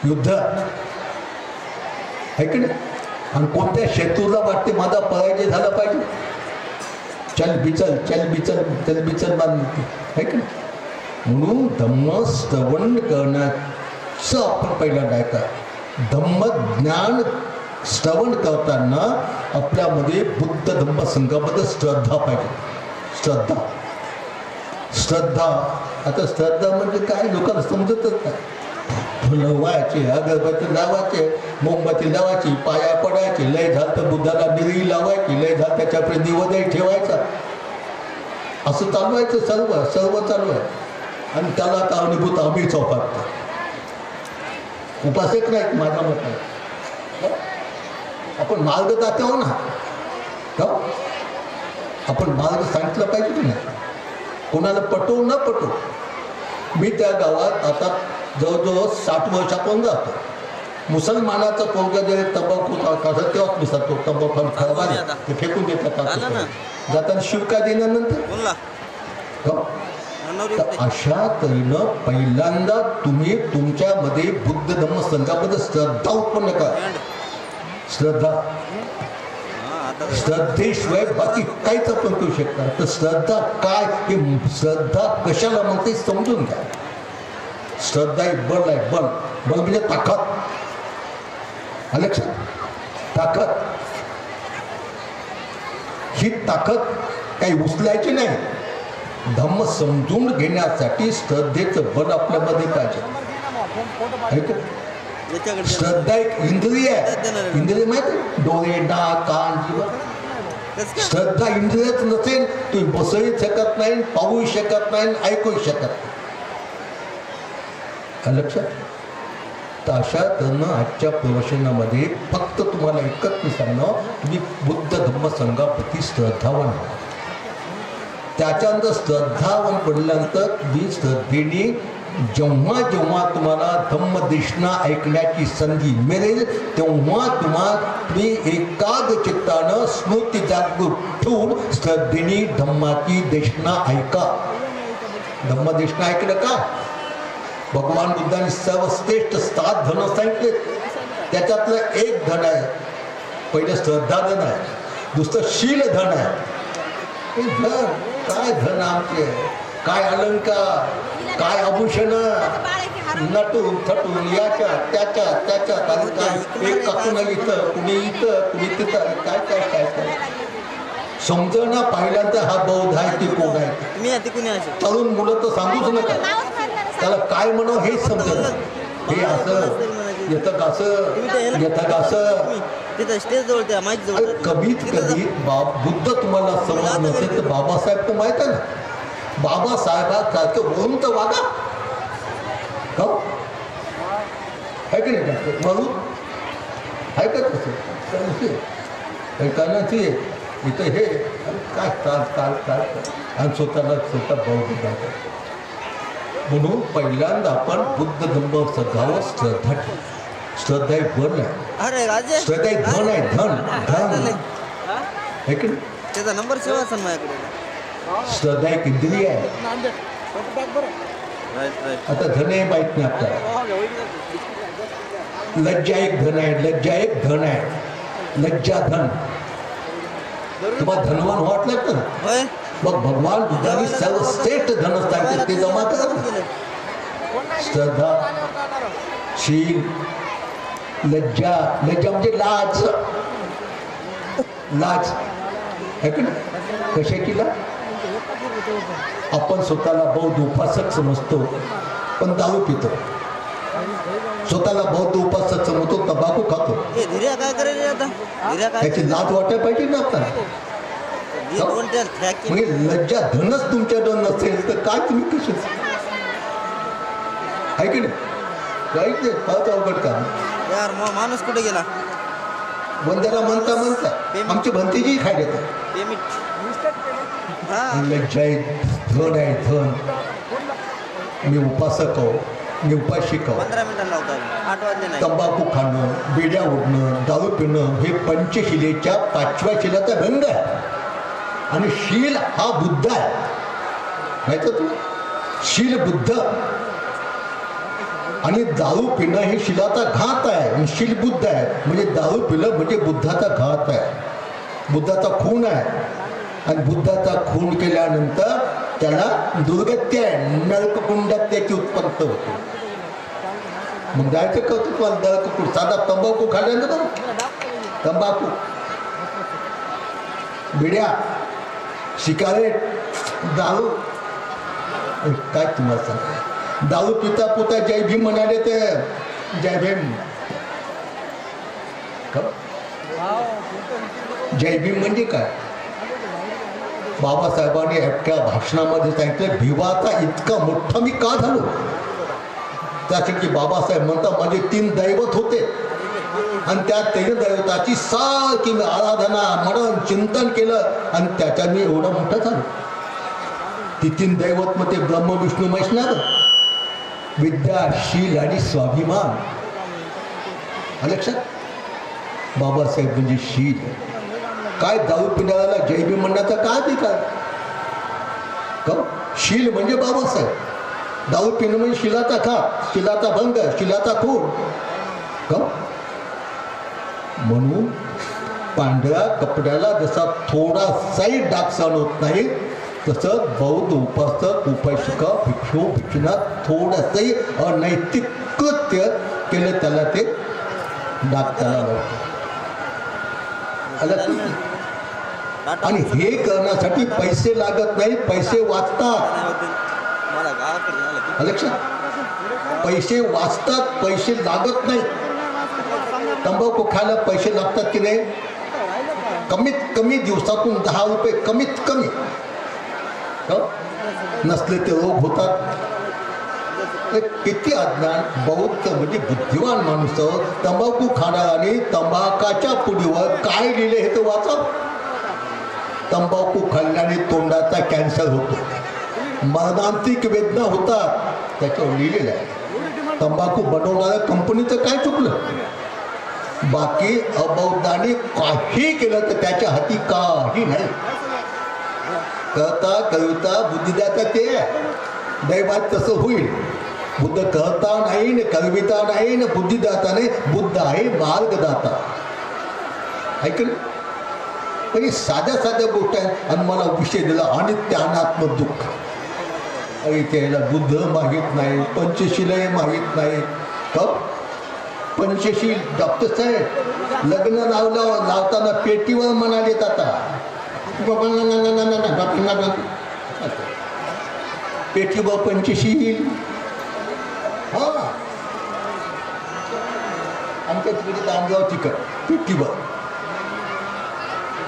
युद्ध ऐकणं आणि कोणत्या शत्रूला वाटते माझा पराजय झाला पाहिजे चल बिचल मानते ऐकणं म्हणून धम्म श्रवण करण्याचं आपण पहिल्यांदा ऐका धम्म ज्ञान श्रवण करताना आपल्यामध्ये बुद्ध धम्म संघाबद्दल श्रद्धा पाहिजे श्रद्धा आता श्रद्धा म्हणजे काय लोकांना समजतच नाही लावायचे अगरबत्ती लावायचे मोमबत्ती लावायची पाया पडायची लय झालं तर बुद्धाला निरी लावायची लय झालं त्याच्याकडे निवदय ठेवायचा असं चालवायचं सर्व चालू आहे आणि त्याला कारणीभूत आम्ही चौपाटतो उपासक नाहीत माझ्या मताने आपण मार्ग दाखव ना आपण मार्ग सांगितलं पाहिजे की नाही कोणाला पटवू न पटवू मी त्या गावात आता जवळजवळ 60 वर्षापासून जातो मुसलमानाचा पोरगा जे तंबाखू काढत तेव्हाच मिसळतो तंबाखू खराबा ते फेकून देतात जाताना शिवका दिल्यानंतर अशा तऱ्हेनं पहिल्यांदा तुम्ही तुमच्यामध्ये बुद्ध धम्म संघाबद्दल श्रद्धा उत्पन्न करा श्रद्धेशिवाय बाकी काहीच आपण करू शकता तर श्रद्धा काय हे श्रद्धा कशाला म्हणते समजून घ्या श्रद्धा एक बल आहे बल म्हणजे ताकद लक्षात ताकद ही ताकद काही उचलायचे नाही. धम्म समजून घेण्यासाठी श्रद्धेचं बल आपल्यामध्ये पाहिजे. श्रद्धा एक इंद्रिय आहे. इंद्रिय माहिती, डोळे, नाक, कान, जीव. श्रद्धा इंद्रियच नसेल तुम्ही बसूही शकत नाही, पाहू शकत नाही, ऐकूही शकत नाही. लक्षात. तर अशा तऱ्हेनं आजच्या प्रवचनामध्ये फक्त तुम्हाला एकच मी सांगणार, तुम्ही बुद्ध धम्म संघाप्रती श्रद्धावान. त्याच्यानंतर श्रद्धावान पडल्यानंतर मी श्रद्धेने जेव्हा जेव्हा तुम्हाला धम्मदेशना ऐकण्याची संधी मिळेल तेव्हा तुम्ही एकाग्र चित्तानं स्मृती जागृत ठेवून श्रद्धेने धम्माची देशना ऐका. धम्मदेशना ऐकलं का? भगवान बुद्धांनी सर्वश्रेष्ठ 7 धन सांगितले. त्याच्यातलं एक धन आहे, पहिलं श्रद्धा धन आहे, दुसरं शील धन आहे. धन काय? धन आमचे काय? अलंकार, काय आभूषण, नटून थटून याच्या त्याच्या त्याच्यात. आणि काय एक काकून इथं, कुणी इथं, कुणी तिथं, काय काय काय काय समजणं. पाहिल्यानंतर हा बौद्ध आहे की कोण आहे. तरुण मुलं तर सांगूच नका, त्याला काय म्हणावं हेच समजत. हे असं येतं कसं, येतं कसं. कमीत कमी बुद्ध तुम्हाला समज नसेल तर बाबासाहेब तर माहित आहे ना. बाबासाहेबांसारखं म्हणून तर वागा. हो आहे की नाही? म्हणून आहे का तसं? कानाची इथं हे काय काल काल काय आणि स्वतःला स्वतः बौद्ध जातात. म्हणून पहिल्यांदा आपण बुद्ध धम्म संघावर श्रद्धा ठेवू. श्रद्धा एक बल आहे, श्रद्धा एक धन आहे. धन धन आहे की नाही? त्याचा नंबर सेवा असेल माझ्याकडे. श्रद्धा एक इंद्रिय आहे. आता धन हे माहित नाही आपल्याला. लज्जा एक धन आहे, लज्जा एक धन आहे. लज्जा धन. तुम्हाला धनवान वाटलं ना, मग भगवान बुद्धांनी सर्वश्रेष्ठ धन सांगितले ते जमा करा. श्रद्धा, शील, लज्जा. लज्जा म्हणजे लाज. लाज आहे की नाही? कशाची लाज? आपण स्वतःला बौद्ध उपासक समजतो पण दारू पितो. स्वतःला बौद्ध उपासक समजतो, तंबाखू खातो. त्याची लाज वाटायला पाहिजे ना आपल्याला. म्हणजे लज्जा धनच तुमच्याकडे नसेल तर काय तुम्ही कसे आहे की नाही? काहीच नाही. फारच अवघड काम. यार माणूस कुठे गेला? बंद्याला म्हणता म्हणता आमची भंतीजी खाय देतात. लज्जा धन आहे. धन. मी उपासक आहो, मी उपासिक आहो. 15 मिनिटांना लावतो. 8 वाजले नाही. तंबाखू खाणं, बिड्या उडणं, दारू पिणं हे पंचशिलेच्या 5व्या शिलाचा रंग आहे. आणि शील हा बुद्ध आहे. माहिती तुला? शील बुद्ध. आणि दारू पिणं हे शिलाचा घात आहे आणि शील बुद्ध आहे. म्हणजे दारू पिणं म्हणजे बुद्धाचा घात आहे, बुद्धाचा खून आहे. आणि बुद्धाचा खून केल्यानंतर त्याला दुर्गती आहे, नरककुंडात त्याची उत्पन्न होते. मग जायचं का तुम्हाला नरककुंड? साधा तंबाखू खाल्ल्यानंतर तंबाखू, बिड्या, सिगारेट, दारू. काय तुम्हाला सांग, दारू पिता पिता जय भीम म्हणाले ते जय भीम. जय भीम म्हणजे काय? बाबासाहेबांनी एका भाषणामध्ये सांगितलं, भिवाचा इतका मोठा मी का झालो? त्यासाठी बाबासाहेब म्हणतात माझे 3 दैवत होते आणि त्या 3 दैवताची सारखी मी आराधना, मनन, चिंतन केलं आणि त्याच्या मी एवढा मोठा झालो. ती 3 दैवत मग ते ब्रह्म विष्णू महेश ना, विद्या, शील आणि स्वाभिमान. लक्षात? बाबासाहेब म्हणजे शील. काय दारू पिणाऱ्याला जय भीम म्हणण्याचा काय अधिकार? का? शील म्हणजे बाबासाहेब. दारू पिणं म्हणजे शिलाचा घात, शिलाचा भंग, शिलाचा खून. का? म्हणून पांढऱ्या कपड्याला जसा थोडासाही डाग सहन होत नाही तसं बौद्ध उपासक, उपासिका, भिक्षू, भिक्षुना थोडंसंही अनैतिक कृत्य केलं त्याला ते डाग त्याला लावतं. आणि हे करण्यासाठी पैसे लागत नाही, पैसे वाचतात. मला गावाकडे झालं लक्षात, पैसे वाचतात, पैसे लागत नाही. तंबाखू खायला पैसे लागतात की नाही? कमीत कमी दिवसातून 10 रुपये कमीत कमी. नसले ते रोग होतात. किती अज्ञान. बौद्ध म्हणजे बुद्धिवान माणूस तंबाखू खाणाऱ्याने तंबाखाच्या पुडीवर काय लिहिले हे तर वाचा. तंबाखू खाल्ल्याने तोंडाचा कॅन्सर होतो, मरणांतिक वेदना होतात, त्याच्यावर लिहिलेलं आहे. तंबाखू बनवणाऱ्या कंपनीचं काय चुकलं? बाकी अबौद्धाने काही केलं तर त्याच्या हाती काही नाही. कहता कविता बुद्धिदाता ते दैवात तसं होईल. बुद्ध कहता नाही न कविता नाही न बुद्धिदाता नाही, बुद्ध आहे मार्गदाता. ऐकलं? म्हणजे साध्या साध्या गोष्टी आहेत. आणि मला विषय दिला अनित्य अनात्म दुःख. अरे त्याला बुद्ध माहीत नाही, पंचशीलही माहीत नाही. पंचशील डॉक्टर साहेब लग्न लावताना पेटीवर म्हणालेत आता पेटीवर पंचशील. हा आमच्या तिकडे तांदगाव तिकड पेटीवर.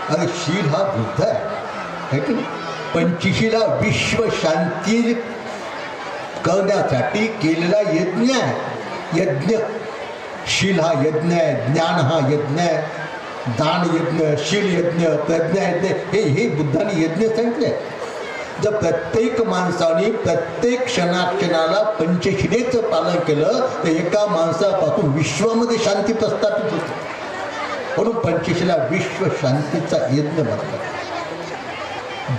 अरे शील हा बुद्ध आहे की नाही? पंचशीला विश्व शांती करण्यासाठी केलेला यज्ञ आहे. यज्ञ. शील हा यज्ञ आहे, ज्ञान हा यज्ञ आहे, दान यज्ञ, शील यज्ञ, प्रज्ञा यज्ञ, हे बुद्धाने यज्ञ सांगितले. जर प्रत्येक माणसाने प्रत्येक क्षणाक्षणाला पंचशिलेचं पालन केलं तर एका माणसापासून विश्वामध्ये शांती प्रस्थापित होते. म्हणून पंचशिला विश्व शांतीचा यज्ञ म्हणतात.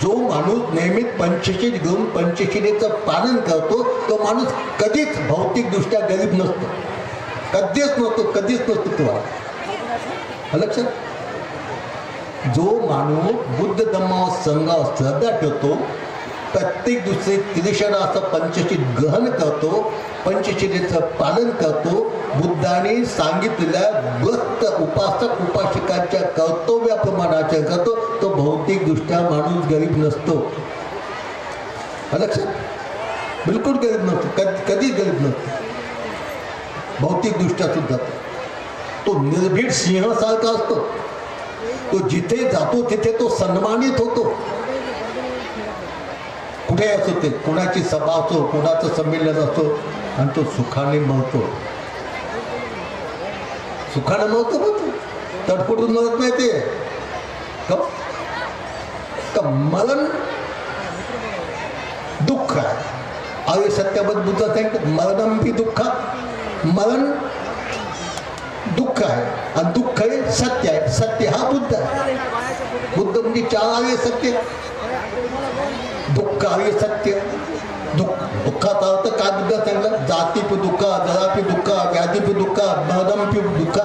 जो माणूस नेहमीच पंचशील घेऊन पंचशिलेचं पालन करतो तो माणूस कधीच भौतिकदृष्ट्या गरीब नसतो. कधीच नसतो तुम्हाला लक्षात. जो माणूस बुद्ध धम्मावर संघावर श्रद्धा ठेवतो, प्रत्येक दुसरे त्रिशराचं पंचशील ग्रहण करतो, पंचशिलेचं पालन करतो, बुद्धाने सांगितलेल्या व्रत उपासक उपासकांच्या कर्तव्याप्रमाणे आचरण करतो, तो भौतिकदृष्ट्या माणूस गरीब नसतो. लक्षात. बिलकुल गरीब नसतो, कधीच गरीब नसतो. भौतिकदृष्ट्या सुद्धा तो निर्भीड सिंहासारखा असतो. तो जिथे जातो तिथे तो सन्मानित होतो. कुठे असो ते, कोणाची सभा असो, कोणाचं संमेलन असो, आणि तो सुखाने मरतो. सुखाने मरतो. तडफडून मरत नाही ते. मरण दुःख आहे. आर्य सत्याबद्ध बुद्ध सांगतात मरणम भी दुःख. मरण दुःख आहे आणि दुःख हे सत्य आहे. सत्य हा बुद्ध आहे. बुद्ध म्हणजे 4 आर्य सत्य. दुःख आर्य सत्य. दुःखाचा अर्थ काय बुद्ध सांगला? जाती पे दुःख, जरापी दुःख, व्याधी पे दुःख, मरणम पे दुःख,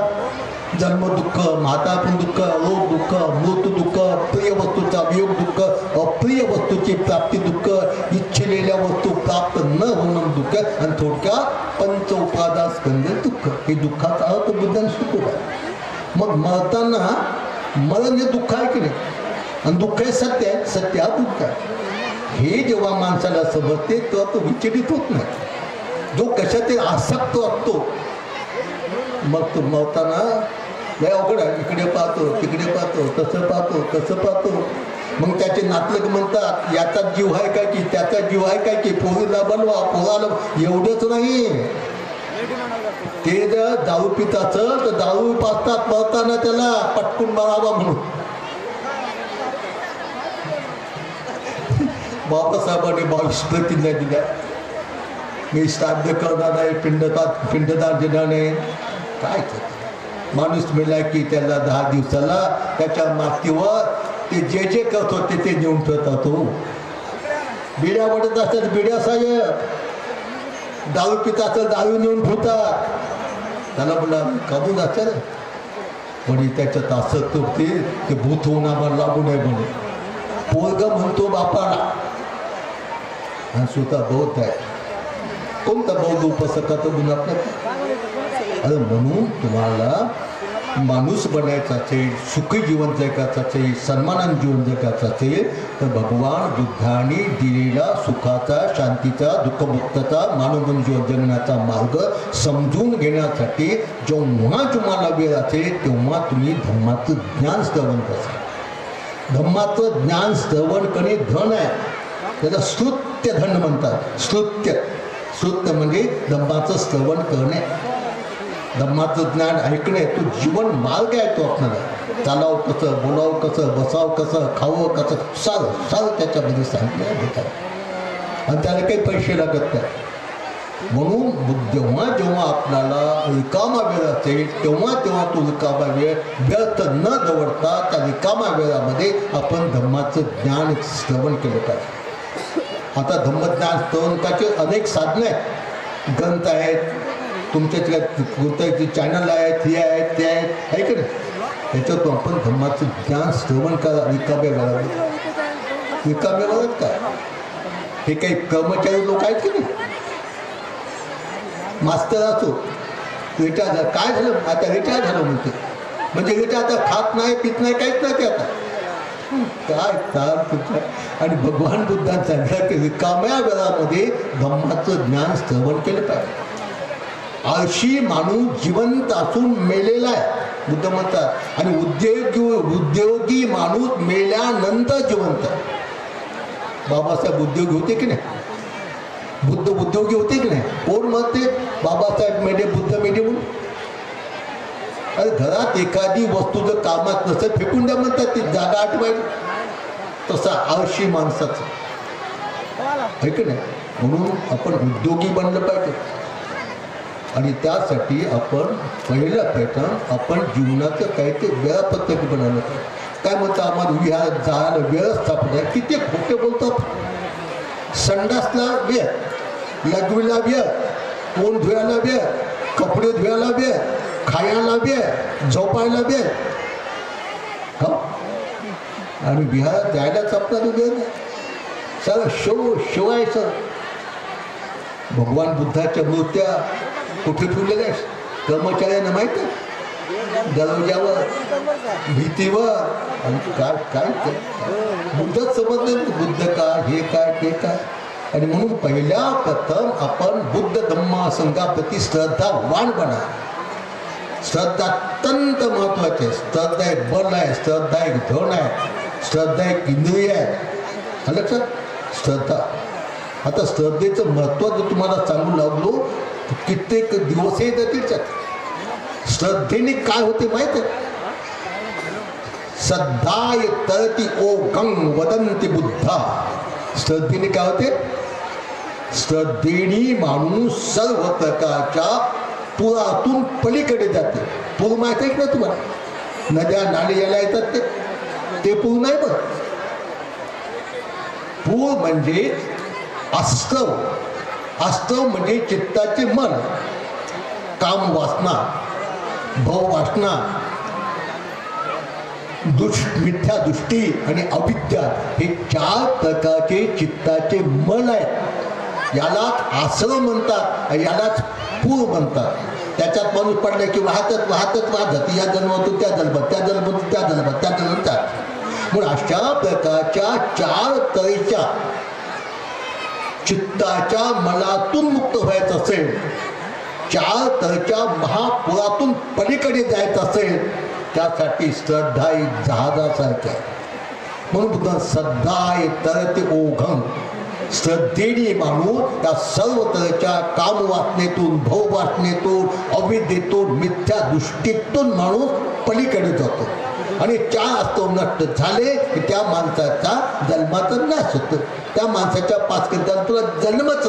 जन्म दुःख, म्हातापण दुःख, रोग दुःख, मृत्यू दुःख, प्रिय वस्तूचा वियोग दुःख, अप्रिय वस्तूची प्राप्ती दुःख, इच्छिलेल्या वस्तू प्राप्त न होणं दुःख, आणि थोडक्यात पंच उपादान स्कंद दुःख. हे दुःखाचा अर्थ बुद्धाने शिकवला. मग मरताना मरण हे दुःख आहे की नाही? आणि दुःख हे सत्य आहे. सत्य हा दुःख आहे. हे जेव्हा माणसाला समजते तेव्हा तो विचलित होत नाही. जो कशात आसक्त असतो मग तो मरताना लय अवघड आहे. इकडे पाहतो, तिकडे पाहतो, तसं पाहतो, तसं पाहतो. मग त्याचे नातलग म्हणतात याचा जीव आहे काय की त्याचा जीव आहे काय की, पोरीला बनवा, पोराला. एवढंच नाही, ते जर दारू पित असेल तर दारू पाजतात मरताना त्याला पटकून मारावा म्हणून. बाबासाहेबांनी 22 प्रतिज्ञा दिल्या. मी श्राद्ध करणार नाही, पिंडदान देणार नाही. काय माणूस मेला की त्याला 10 दिवसाला त्याच्या मातीवर ते जे करत होते ते नेऊन ठेवतात. तो बिड्या वाटत असतात, बिड्या साहेब. दारू पित असेल दारू नेऊन ठेवतात. त्याला बोला कबूल असेल म्हणे त्याच्यात असं तुटते ते भूत होऊन आम्हाला लागू नये म्हणे. पोरग म्हणतो बापाला आणि स्वतः बौद्ध आहे. कोणता बौद्ध उपासकाचा गुण आपल्यात? अरे म्हणून तुम्हाला माणूस बनायचं असेल, सुखी जीवन जगायचं असेल, सन्मानाने जीवन जगायचं असेल तर भगवान बुद्धांनी दिलेला सुखाचा, शांतीचा, दुःखमुक्तचा, मानवबन जीवन जगण्याचा मार्ग समजून घेण्यासाठी जेव्हा तुम्हाला वेळ असेल तेव्हा तुम्ही धम्माचं ज्ञान श्रवण करा. धम्माचं ज्ञान श्रवण करणे धन आहे, त्याला स्तुत्य धन म्हणतात. स्तुत्य म्हणजे धम्माचं श्रवण करणे, धम्माचं ज्ञान ऐकणे. तो जीवन मार्ग आहे. तो आपल्याला चालावं कसं, बोलावं कसं, बसावं कसं, खावं कसं, सारं त्याच्यामध्ये सांगितलं देतात आणि त्याला काही पैसे लागत नाही. म्हणून जेव्हा आपल्याला रिकामा वेळ असेल तेव्हा तो रिकामा वेळ व्यर्थ न दवडता त्या रिकामा वेळामध्ये आपण धम्माचं ज्ञान श्रवण केलं पाहिजे. आता धम्मज्ञान श्रवणाचे अनेक साधने आहेत, ग्रंथ आहेत, तुमच्या कोणत्याचे चॅनल आहेत, हे आहेत, ते आहेत, आहे की नाही. त्याच्यातून आपण धम्माचं ज्ञान श्रवण करा रिकाम्या वेळामध्ये. रिकाम्या वेळात काय हे काही कर्मचारी लोक आहेत की नाही, मास्तर असो, रिटायर झालं, काय झालं आता रिटायर झालं म्हणते, म्हणजे रिटायर आता खात नाही, पित नाही, काहीच नाही ते आता काय तार तुझ्या. आणि भगवान बुद्धांनी सांगितलं की रिकाम्या वेळामध्ये धम्माचं ज्ञान श्रवण केलं पाहिजे. आळशी माणूस जिवंत असून मेलेला आहे बुद्ध म्हणतात, आणि उद्योगी माणूस मेल्यानंतर जिवंत आहे. बाबासाहेब उद्योगी होते की नाही, बुद्ध उद्योगी होते की नाही. कोण म्हणते बाबासाहेब मेढे, बुद्ध मेढे म्हणून. अरे घरात एखादी वस्तू जर कामात नसेल फेकून द्या म्हणतात, ती जागा आठवायची. तसा आळशी माणसाचं आहे की नाही. म्हणून आपण उद्योगी बनलं पाहिजे. आणि त्यासाठी आपण पहिलं पॅटर्न आपण जीवनाचं काही ते वेळापत्रक बनवलं पाहिजे. काय म्हणतं आम्हाला विहार जायला वेळच सापडा, किती खोटे बोलतात. संडासला वेळ, लघवीला वेळ, तोंड धुवायला वेळ, कपडे धुवायला वेळ, खायला वेळ, झोपायला वेळ, हो. आणि विहारात जायलाच आपल्याला वेळ नाही. सगळं शिवायचं. भगवान बुद्धाच्या मूर्त्या कुठे ठेवलेल्या आहेत कर्मचाऱ्यांना माहीत आहे, दरवाजावर, भीतीवर. आणि काय काय बुद्धच समजलं, बुद्ध काय, हे काय, ते काय. आणि म्हणून पहिल्या प्रथम आपण बुद्ध धम्मा संघाप्रती श्रद्धावान बना. श्रद्धा अत्यंत महत्वाची आहे. श्रद्धा एक बल आहे, श्रद्धा एक धन आहे, श्रद्धा एक इंद्रिय आहे. लक्षात श्रद्धा. आता श्रद्धेचं महत्त्व जर तुम्हाला सांगू लागलो कित्येक दिवसही जातील. श्रद्धेने काय होते माहित आहे, श्रद्धाय तरती ओघं वदंती बुद्धा. श्रद्धेने काय होते, श्रद्धेने माणूस सर्व प्रकारच्या पुरातून पलीकडे जाते. पूर माहित आहे ना तुम्हाला, नद्या नाले यायला येतात ते पूर नाही. बघ, पूर म्हणजे आस्तव. आस्तव म्हणजे चित्ताचे मन, काम वासना, भव वासना, मिथ्या दृष्टी आणि अविद्या हे 4 प्रकारचे चित्ताचे मन आहेत. यालाच आश्रम म्हणतात, यालाच पूर म्हणतात. त्याच्यात माणूस पडले की वाहतच वाहत या जन्मातून त्या जन्मात, त्या जन्मातून त्या जन्मात, त्या जन्मात. म्हणून अशा प्रकारच्या 4 तऱ्हेच्या चित्ताच्या मनातून मुक्त व्हायचं असेल, 4 तऱ्हेच्या महापुरातून पलीकडे जायचं असेल, त्यासाठी श्रद्धा एक जहाजासारखी आहे. म्हणून बुद्ध श्रद्धा तरते ओघं. श्रद्धेने माणूस त्या सर्व तऱ्हेच्या कामवासनेतून, भववासनेतून, अविद्येतून, मिथ्या दृष्टीतून माणूस पलीकडे जातो. आणि 4 अस्तव नष्ट झाले की त्या माणसाचा जन्माचा नाश होतो. त्या माणसाच्या पास तुला जन्मच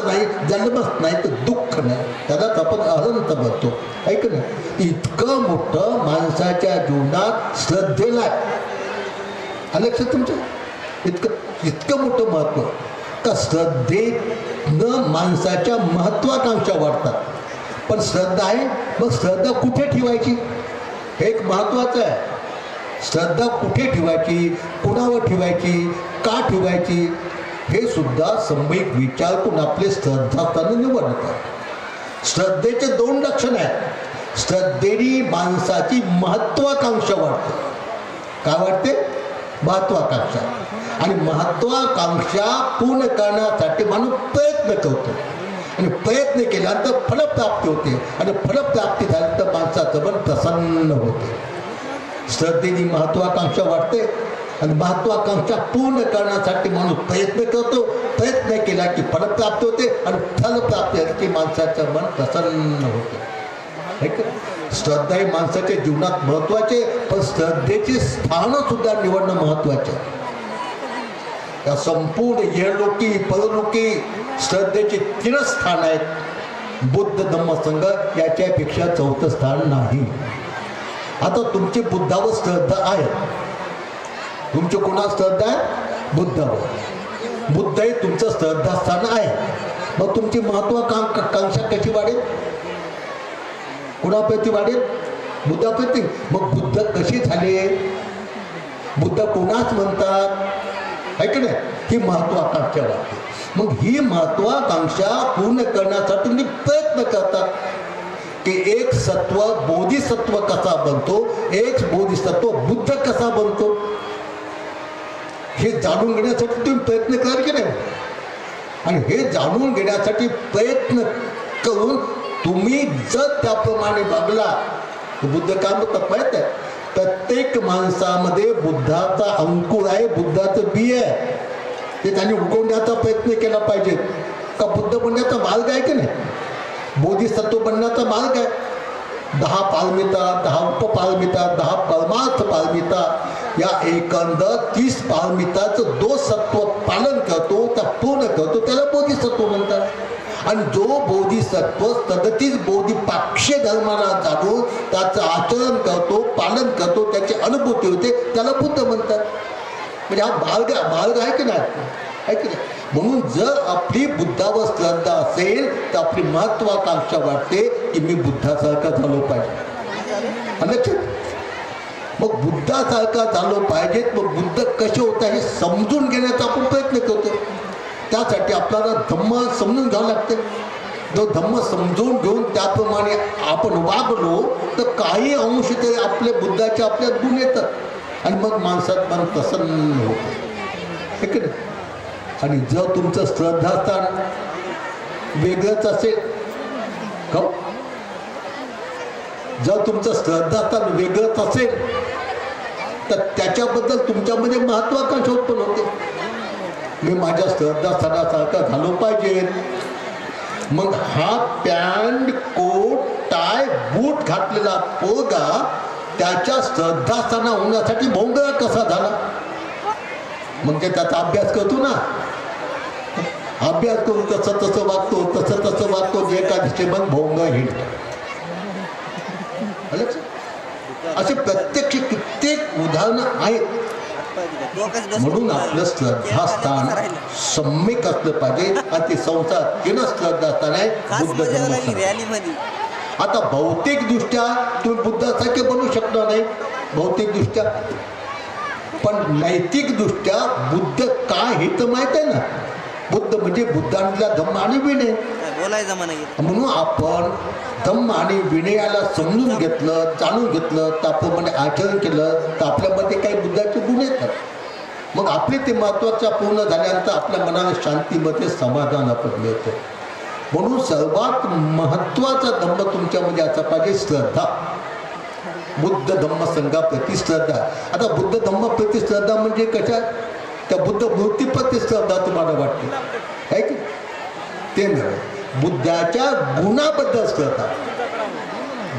नाही तर दुःख नाही. त्यालाच आपण अनंत म्हणतो, ऐक ना. इतकं मोठं माणसाच्या जीवनात श्रद्धेला आहे. लक्षात तुमचं इतकं मोठं महत्व का श्रद्धेनं माणसाच्या महत्वाकांक्षा वाढतात. पण श्रद्धा आहे, मग श्रद्धा कुठे ठेवायची हे एक महत्वाचं आहे. श्रद्धा कुठे ठेवायची, कुणावर ठेवायची, का ठेवायची हे सुद्धा सम्यक विचार करून आपले श्रद्धास्थान निवडतात. श्रद्धेचे 2 लक्षण आहेत. श्रद्धेने माणसाची महत्वाकांक्षा वाढते. काय वाटते? महत्वाकांक्षा. आणि महत्वाकांक्षा पूर्ण करण्यासाठी माणूस प्रयत्न करतो आणि प्रयत्न केल्यानंतर फलप्राप्ती होते आणि फलप्राप्ती झाल्यानंतर माणसाचं मन प्रसन्न होते. श्रद्धेने महत्वाकांक्षा वाढते आणि महत्वाकांक्षा पूर्ण करण्यासाठी माणूस प्रयत्न करतो. प्रयत्न केला की फलप्राप्ती होते आणि फलप्राप्ती झाली की माणसाचं मन प्रसन्न होते. श्रद्धा ही माणसाच्या जीवनात महत्वाचे, पण श्रद्धेचे स्थान सुद्धा निवडणं महत्वाचे. या संपूर्ण इहलोकी परलोकी श्रद्धेचे 3 स्थान आहेत. बुद्ध धम्म संघ याच्यापेक्षा 4थं स्थान नाही. आता तुमची बुद्धावर श्रद्धा आहे. तुमची कोणावर श्रद्धा आहे? बुद्धावर. बुद्ध हे तुमचं श्रद्धास्थान आहे. मग तुमची महत्वाकांक्षा कशी वाढेल? कुणाप्रती वाढेल? बुद्धाप्रती. मग बुद्ध कसे झाले? बुद्ध कोणाच म्हणतात? आहे की नाही? ही महत्वाकांक्षा वाढते. मग ही महत्वाकांक्षा पूर्ण करण्यासाठी तुम्ही प्रयत्न करतात की एक सत्व बोधिसत्व कसा बनतो, एक बोधिसत्व बुद्ध कसा बनतो, हे जाणून घेण्यासाठी तुम्ही प्रयत्न कराल की नाही? आणि हे जाणून घेण्यासाठी प्रयत्न करून तुम्ही जर त्याप्रमाणे वागला तर बुद्ध काय म्हणतात माहित आहे? प्रत्येक माणसामध्ये बुद्धाचा अंकुर आहे, बुद्धाचं बी आहे. ते त्यांनी उगवण्याचा प्रयत्न केला पाहिजे. का बुद्ध बनण्याचा मार्ग आहे की नाही? बोधिसत्व बनण्याचा मार्ग आहे. 10 पारमिता, 10 उपपारमिता, 10 परमार्थ पारमिता, या एकंदर 30 पारमिताचं जो सत्व पालन करतो, त्या पूर्ण करतो, त्याला बोधिसत्व म्हणतात. आणि जो बोधिसत्व सदतीच बोधिपाक्ष्य धर्माला जागून त्याचं आचरण करतो, पालन करतो, त्याची अनुभूती होते, त्याला बुद्ध म्हणतात. म्हणजे हा मार्ग आहे की नाही? आहे की नाही? म्हणून जर आपली बुद्धावर श्रद्धा असेल तर आपली महत्वाकांक्षा वाटते की मी बुद्धासारखा झालो पाहिजे. मग बुद्धासारखा झालो पाहिजेत. मग बुद्ध कसे होता हे समजून घेण्याचा आपण प्रयत्न करतो. त्यासाठी आपल्याला धम्म समजून घ्यावं लागते. जो धम्म समजून घेऊन त्याप्रमाणे आपण वागलो तर काही अंश तरी आपल्या बुद्धाचे आपल्यात गुण येतात आणि मग माणसात मन प्रसन्न होतं. आणि जर तुमचं श्रद्धास्थान वेगळंच असेल का, जर तुमचं श्रद्धास्थान वेगळंच असेल तर त्याच्याबद्दल तुमच्यामध्ये महत्वाकांक्षा उत्पन्न होते. मी माझ्या श्रद्धास्थानासारखा झालो पाहिजे. मग हा पॅन्ट कोट टाय बूट घातलेला पोरगा त्याच्या श्रद्धास्थाना होण्यासाठी भोंगळा कसा झाला? मग ते त्याचा अभ्यास करतो ना, अभ्यास करून तसं तसं वागतो, तसं वागतो, जे एका दिवशी मग भोंग हिंडतो. असे प्रत्यक्ष कित्येक उदाहरणं आहेत. म्हणून आपलं श्रद्धास्थान सम्यक असलं पाहिजे. आणि ते संसार केलं श्रद्धास्थान आहे बुद्ध धर्म. आता भौतिकदृष्ट्या तुम्ही बुद्धासारखे बनू शकणार नाही भौतिकदृष्ट्या, पण नैतिकदृष्ट्या बुद्ध काय हे तर माहित आहे ना. बुद्ध म्हणजे बुद्धांतला धम्म आणि विनय. म्हणून आपण धम्म आणि विनयाला समजून घेतलं, जाणून घेतलं, त्याप्रमाणे आचरण केलं तर आपल्यामध्ये काही बुद्धाचे गुण येतात. मग आपले ते महत्वाचं पूर्ण झाल्यानंतर आपल्या मनाला शांतीमध्ये समाधान आपण मिळतं. म्हणून सर्वात महत्वाचा धम्म तुमच्यामध्ये असा पाहिजे श्रद्धा. बुद्ध धम्म संघाप्रती श्रद्धा. आता बुद्ध धम्म प्रति श्रद्धा म्हणजे कशा? त्या बुद्ध मूर्तीप्रती श्रद्धा तुम्हाला वाटते आहे की ते नव्हे. बुद्धाच्या गुणाबद्दल श्रद्धा,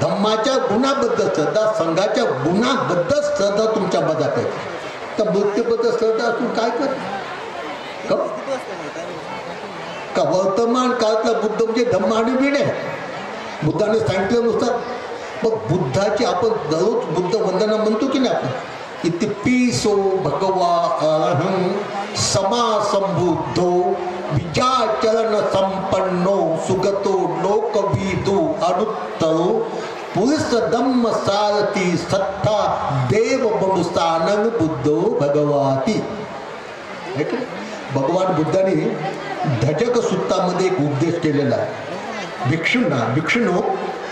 धम्माच्या गुणाबद्दल श्रद्धा, संघाच्या गुणाबद्दल श्रद्धा तुमच्या मनात आहे. त्या मूर्तीबद्दल श्रद्धा असून काय कर का? वर्तमान काळातला बुद्ध म्हणजे धम्म आणि विनय बुद्धाने सांगितल्यानुसार. मग बुद्धाची आपण दररोज बुद्ध वंदना म्हणतो की नाही आपण? इतिपिसो भगवा अरहं समासंबुद्धो विचाचरण संपन्नो सुगतो लोकविदो अनुत्तरो पुरुष धम्म सारथी सत्ता देव मनुष्यानं बुद्धो भगवाती. भगवान बुद्धाने धजक सूत्रामध्ये एक उपदेश केलेला आहे भिक्षूंना. भिक्षूंनो,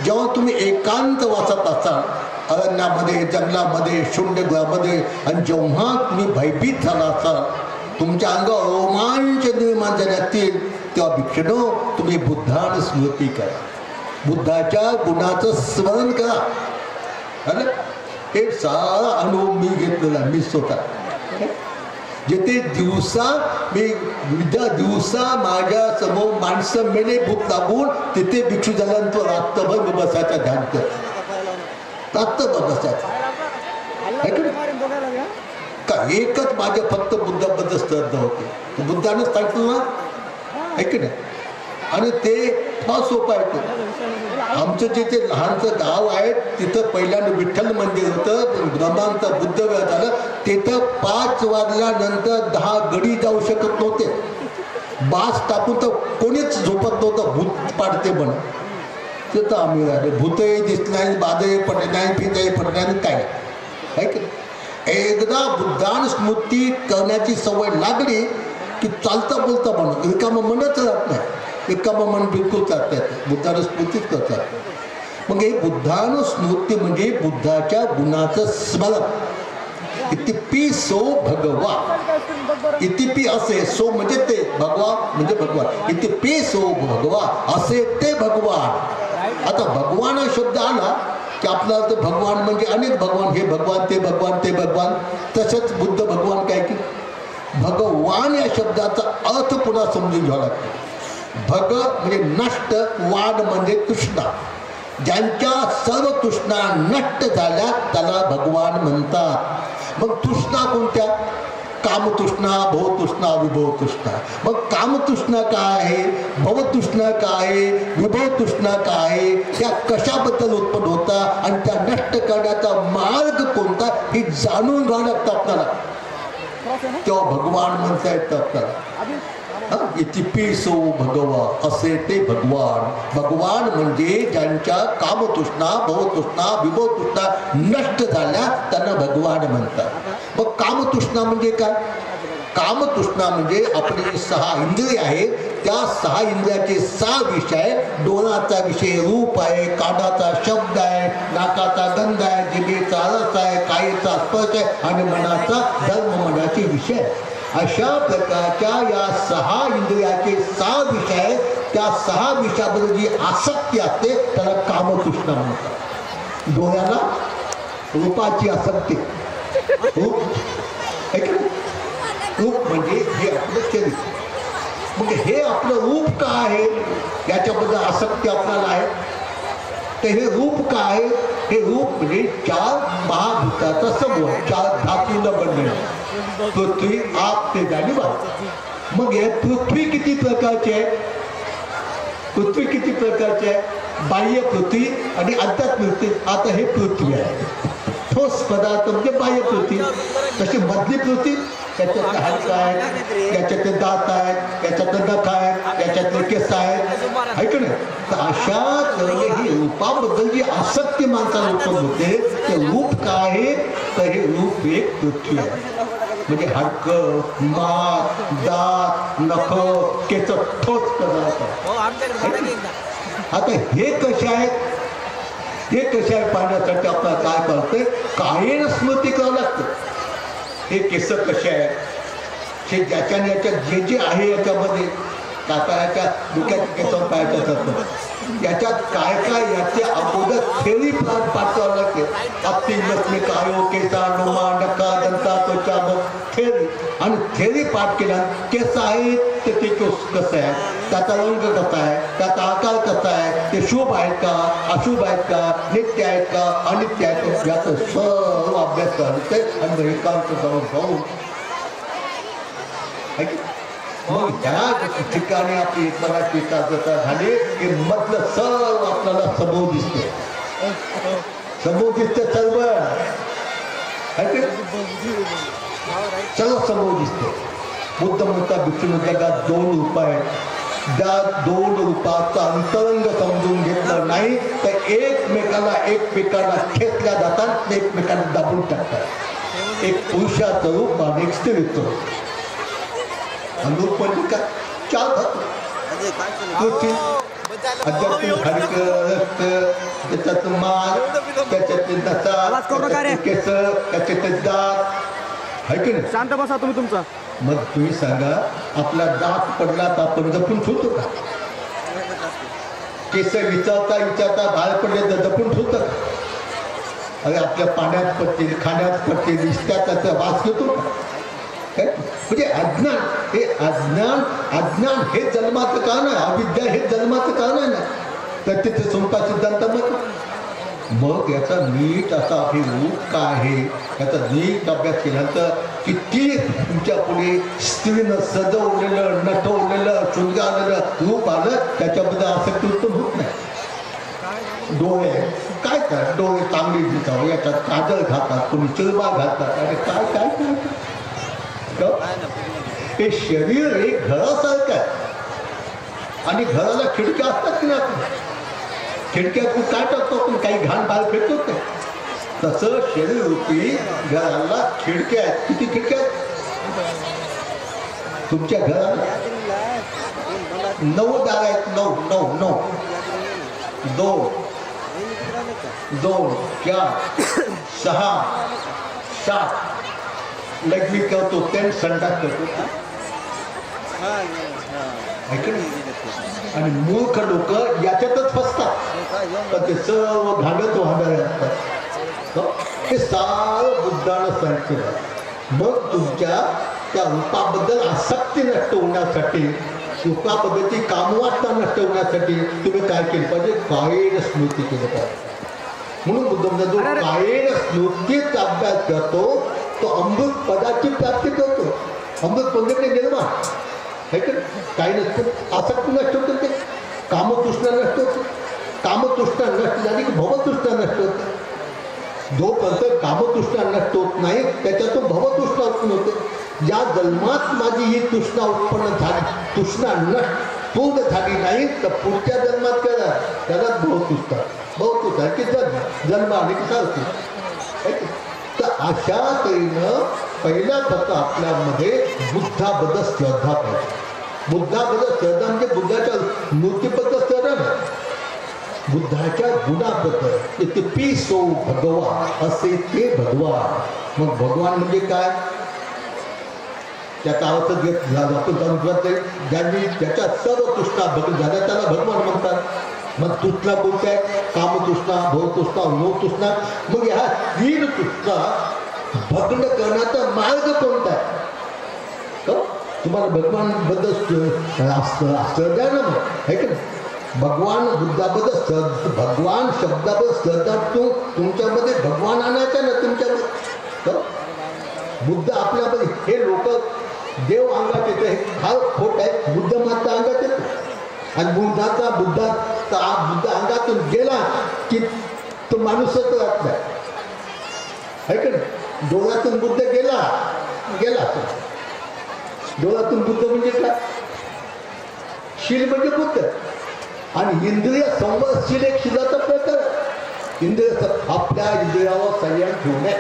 जेव्हा तुम्ही एकांत वाचत असाल अरण्यामध्ये, जंगलामध्ये, शून्यगृहामध्ये, आणि जेव्हा तुम्ही भयभीत झाला असाल, तुमच्या अंगावर रोमांच निर्माण झाले असतील, तेव्हा भिक्षणो तुम्ही बुद्धान स्मृती करा, बुद्धाच्या गुणाचं स्मरण करा. हे सारा अनुभव मी घेतलेला, मी स्वतः. जिथे दिवसा माझ्या समोर माणसं मेले भूत लागून, तिथे भिक्षू झाल्यानंतर रात्रभर बसायचा, ध्यान करत रात्रभर बसायचा. का एकच माझ्या फक्त बुद्धाबद्दल श्रद्धा होती, बुद्धाने सांगितलं ना, ऐक नाही. आणि ते फार सोपं आहे. आमचं जिथे लहानचं गाव आहे तिथं पहिल्यांदा विठ्ठल मंदिर होतं, ब्रह्मांत बुद्ध वेळ झालं, तिथं 5 वाजल्यानंतर 10 गडी जाऊ शकत नव्हते. बास टाकून तर कोणीच झोपत नव्हतं, भूत पाडते म्हणून. तिथं आम्ही राहिले, भूतही दिसत नाही, बाधही पडले नाही, फितही पडले नाही, काय आहे की. एकदा बुद्धान स्मृती करण्याची सवय लागली की चालता बोलता म्हणून रिकामं मनच राहत नाही, रिकामं मन बिलकुल चालतात, बुद्धानं स्मृतीच करतात. मग हे बुद्धानं स्मृती म्हणजे बुद्धाच्या गुणाचं स्मरण. इतिपी सो भगवा, इतिपी असे, सो म्हणजे ते, भगवा म्हणजे भगवान, इतिपी सो भगवा असे ते भगवान. आता भगवान हा शब्द आला की आपला तर भगवान म्हणजे अनेक भगवान, हे भगवान, ते भगवान, ते भगवान. तसंच बुद्ध भगवान काय की भगवान या शब्दाचा अर्थ पुन्हा समजून घ्यावा लागतो. भग म्हणजे नष्ट, वाण म्हणजे तृष्णा. ज्यांच्या सर्व तृष्णा नष्ट झाल्या त्याला भगवान म्हणतात. मग तृष्णा कोणत्या? कामतृष्णा, भवतृष्णा, विभवतृष्णा. मग कामतृष्णा काय आहे, भवतृष्णा काय आहे, विभवतृष्णा काय आहे, त्या कशाबद्दल उत्पन्न होता आणि त्या नष्ट करण्याचा मार्ग कोणता हे जाणून घ्यावं लागतं आपल्याला, तेव्हा भगवान म्हणता येतं आपल्याला. इतिपी सो भगवा असे ते भगवान. भगवान म्हणजे ज्यांच्या कामतृष्णा, भवतृष्णा, विभवतृष्णा नष्ट झाल्या त्यांना भगवान म्हणतात. मग कामतृष्णा म्हणजे काय? कामतृष्णा म्हणजे आपली 6 इंद्रिय आहे, त्या 6 इंद्रियाचे 6 विषय. डोळ्याचा विषय रूप आहे, कानाचा शब्द आहे, नाकाचा गंध आहे, जिभेचा रस आहे, कायेचा स्पर्श आहे आणि मनाचा धर्म मनाचे विषय. अशा प्रकारच्या या 6 इंद्रियाचे 6 विषय आहेत. त्या 6 विषयाबद्दल जी आसक्ती असते त्याला कामतृष्णा म्हणतात. डोळ्याला रूपाची आसक्ती, रूप म्हणजे हे आपलं चरित्र. मग हे आपलं रूप काय आहे याच्याबद्दल आसक्ती आपल्याला आहे. तर हे रूप काय आहे? हे रूप म्हणजे 4 महाभूताचा समूह, 4 धातूला बनलेला. पृथ्वी, आप, तेज आणि वायू. मग हे पृथ्वी किती प्रकारची आहे? पृथ्वी किती प्रकारची आहे? बाह्य पृथ्वी आणि आध्यात्मिक पृथ्वी. आता हे पृथ्वी आहे, ठोस पदार्थ म्हणजे बाह्य पृथ्वी. तशी मधली पृथ्वी, त्याच्यातले हात आहेत, त्याच्यातले दात आहेत, त्याच्यातले नख आहेत, त्याच्यातले केस आहेत, ऐक ना. तर अशा ही रूपाबद्दल जी आसक्ती माणसाला उत्पन्न होते, ते रूप काय आहे? तर हे रूप एक पृथ्वी आहे. म्हणजे हाडकं, मास, दात, नख, केस, ठोस पदार्थ. आता हे कसे आहेत? हे कसे आहे पाहण्यासाठी आपल्याला काय करतंय? कायेन स्मृती करावं लागतं. हे केस कसे आहेत, हे ज्याच्याने याच्यात जे जे आहे याच्यामध्ये काकाच्या डोक्यात केसावर पाहायचं असतं, याच्यात काय काय याचे अगोदर थेरी पाठवावं लागते. अति लक्ष्मी कायो केसा नोमा नका दंता त्वचा थेरी. आणि थेरी पाठ केला केस आहेत तर ते कसं आहे, त्याचा रंग कसा आहे, त्याचा आकार कसा आहे, ते शुभ आहेत का, अशुभ आहेत का, नित्य आहेत का, अनित्य आहेत का, याचा सर्व अभ्यास करते. आणि एकांत जाऊन मग ह्या ठिकाणी आपली मराठी एकाग्रता झाली की मधलं सर्व आपल्याला समोर दिसते, समोर दिसते सर्व, सर्व समोर दिसते. बुद्ध म्हणता भिक्षू जगात 2 रूप आहेत. त्या 2 रूपाचं अंतरंग समजून घेतलं नाही तर एकमेकाला खेचल्या जातात, एकमेकांना दाबून टाकतात. एक पुरुषाचं रूप आणि एक स्त्रीचं रूप. रूप म्हणजे काय? 4 धातू. पृथ्वी, अध्यात्म खडक त्याच्यात माल त्याच्यातले आवाज करू नका रे. नसा केस त्याच्यातले दात आहे की नाही. शांत बसा तुम्ही तुमचा. मग तुम्ही सांगा आपला दात पडला तर आपण जपून ठेवतो का? केस विचारता बाहेर पडले तर जपून ठेवतं का? अरे आपल्या पाण्यात पडतील खाण्यात पडतील दिसत्यात त्याचा वास घेतो का? काय? म्हणजे अज्ञान हे अज्ञान हे जन्माचं कारण आहे. अविद्या हे जन्माचं कारण आहे ना. तर तिथे सोपा सिद्धांत मग याचा नीट असा अभिरूप काय आहे याचा नीट अभ्यास केल्यानंतर किती तुमच्या पुढे स्त्रीनं सजवलेलं नटवलेलं शृंगारलेलं रूप आलं त्याच्याबद्दल आसक्ती उत्पन्न होत नाही. डोळे काय कर डोळे चांगले दिसावं याच्यात काजळ घालतात कोणी चिरबा घालतात. अरे काय काय काय हे शरीर एक घरासारखं आहे आणि घराला खिडक्या असतात की नाही. खिडक्यातून काय टाकतो आपण काही घाण बाहेर फेकतो काय. तसं शरीर रूपी घराला खिडक्या आहेत. किती खिडक्या आहेत तुमच्या घराला? 9 दार आहेत. 9 2 2 4 6 7 लग्नी करतो ते संडास करतो. आणि मूर्ख लोक याच्यातच फसतात पण ते सर्व घालत वाहणारे असतात. हे सारं बुद्धानं सांगितलं. मग तुमच्या त्या रूपाबद्दल आसक्ती नष्ट होण्यासाठी रूपाबद्दलची कामवासना नष्ट होण्यासाठी तुम्ही काय केलं पाहिजे? कायेन स्मृती केलं पाहिजे. म्हणून बुद्ध म्हणतात जो कायेन स्मृतीचा अभ्यास करतो तो अमृत पदाची प्राप्ती करतो. अमृत पदाचे निर्माण है का? काही नसतं आसक्ती नष्ट होतं. ते कामतृष्णा नष्ट होतं. कामतृष्णा नष्ट झाली की भवतृष्णा नष्ट होते. जोपर्यंत कामतृष्णा नष्ट होत नाही त्याच्यातून भवतृष्णा उत्पन्न होते. ज्या जन्मात माझी ही तृष्णा उत्पन्न झाली तृष्णा नष्ट पूर्ण झाली नाही तर पुढच्या जन्मात काय त्याला भवतृष्णा की जन्म आणि कसा होते. तर अशा तऱ्हेनं पहिला फक्त आपल्यामध्ये बुद्धाबद्दल श्रद्धा पाहिजे. बुद्धाबद्दल श्रद्धा म्हणजे बुद्धाच्या मूर्तीबद्दल श्रद्धा नाही. बुद्धाच्या गुणाबद्दल ते पीसो भगवान असे ते भगवान. मग भगवान म्हणजे काय त्याचा अर्थ घेत आपण जाणून ज्यांनी त्याच्या सर्व तृष्णा भगत झाल्या त्याला भगवान म्हणतात. मग तृष्णा कोणत्या आहे? कामतृष्णा भवतृष्णा नवतृष्णा. मग ह्या 3 तृष्णा भग्न करण्याचा मार्ग कोणता आहे? तुम्हाला भगवान बद्दल श्रद्धा ना मग आहे का? भगवान बुद्धाबद्दल भगवान शब्दाबद्दल श्रद्धा तुमच्यामध्ये भगवान आणायचा ना तुमच्यामध्ये. बुद्ध आपल्यामध्ये हे लोक देव अंगात येते हा खोट आहे. बुद्ध मात्र अंगात येतो आणि बुद्ध अंगातून गेला की तो माणूसच राहत नाही आहे का नाही. डोळ्यातून बुद्ध गेला डोळ्यातून बुद्ध म्हणजे काय? शील म्हणजे बुद्ध आणि इंद्रिय संवादशील एक शिलाचा प्रकार. इंद्रिय आपल्या इंद्रियावर संयम ठेवणे.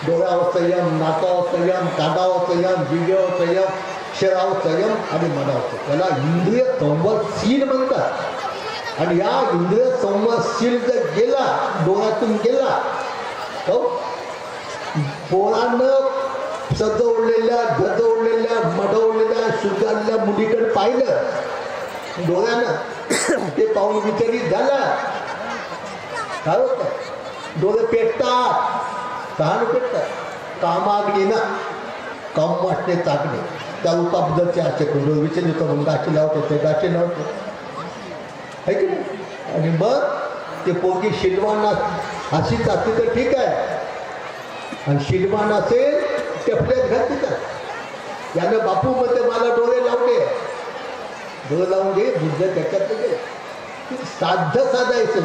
डोळ्यावर संयम, नाकावर संयम, कानावर संयम, जिभेवर संयम, शरीरावर संयम आणि मनावर संयम. त्याला इंद्रिय संवादशील म्हणतात. आणि या इंद्रिय संवादशील जर गेला डोळ्यातून गेला पोरानं सजवलेल्या गजवलेल्या मडवलेल्या सुजारलेल्या मुलीकडे पाहिलं डोळ्यानं ते पाहून विचलित झाला. काय होतं? डोळे पेटतात. तहान पेटतात. कामाग्नीनं काम वाटणे चाकणे त्या रूपाबद्दलचे असे डोळे विचलित करून गाठी लावतो ते गाठी लावतो आहे की नाही. आणि मग ते पोरगी शिलवाना अशीच असते तर ठीक आहे आणि शिलवान असेल टेपल्यात घातली का यानं बापू मध्ये मला डोळे लावले. डोळे लावून घे बुद्ध त्याच्यात घे. साध्य साधायचं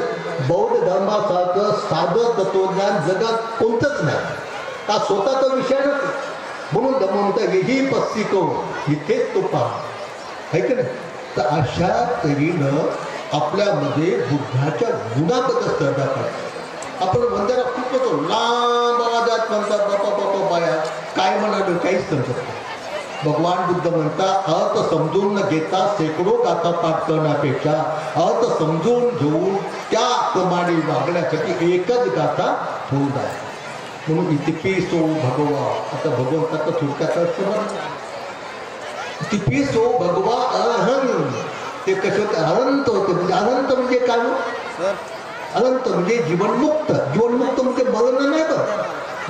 बौद्ध धर्मासारखं साधं तत्वज्ञान जगात कोणतंच नाही. का स्वतःचा विषय नको म्हणून म्हणता हेही पस्तिको इथेच तो पहा आहे की नाही. तर अशा तऱ्हेनं आपल्यामध्ये बुद्धाच्या गुणाबद्दल श्रद्धा पाहिजे. आपण मंदिरात खूप होतो लांब आवाजात म्हणतात बापा बापा बाया काय म्हणालो काहीच समजत नाही. भगवान बुद्ध म्हणतात अर्थ समजून न घेता शेकडो गाथा पाठ करण्यापेक्षा अर्थ समजून घेऊन त्याप्रमाणे वागण्यासाठी एकच गाथा होऊ द्या. म्हणून इतिपिसो भगवा. आता भगवंताचा थोडक्यात अर्थ म्हणा इतिपिसो भगवा अहं. ते कसे होते अनंत होते. म्हणजे अनंत म्हणजे काय सर अनंत म्हणजे जीवनमुक्त. जीवनमुक्त म्हणजे मरण नाही का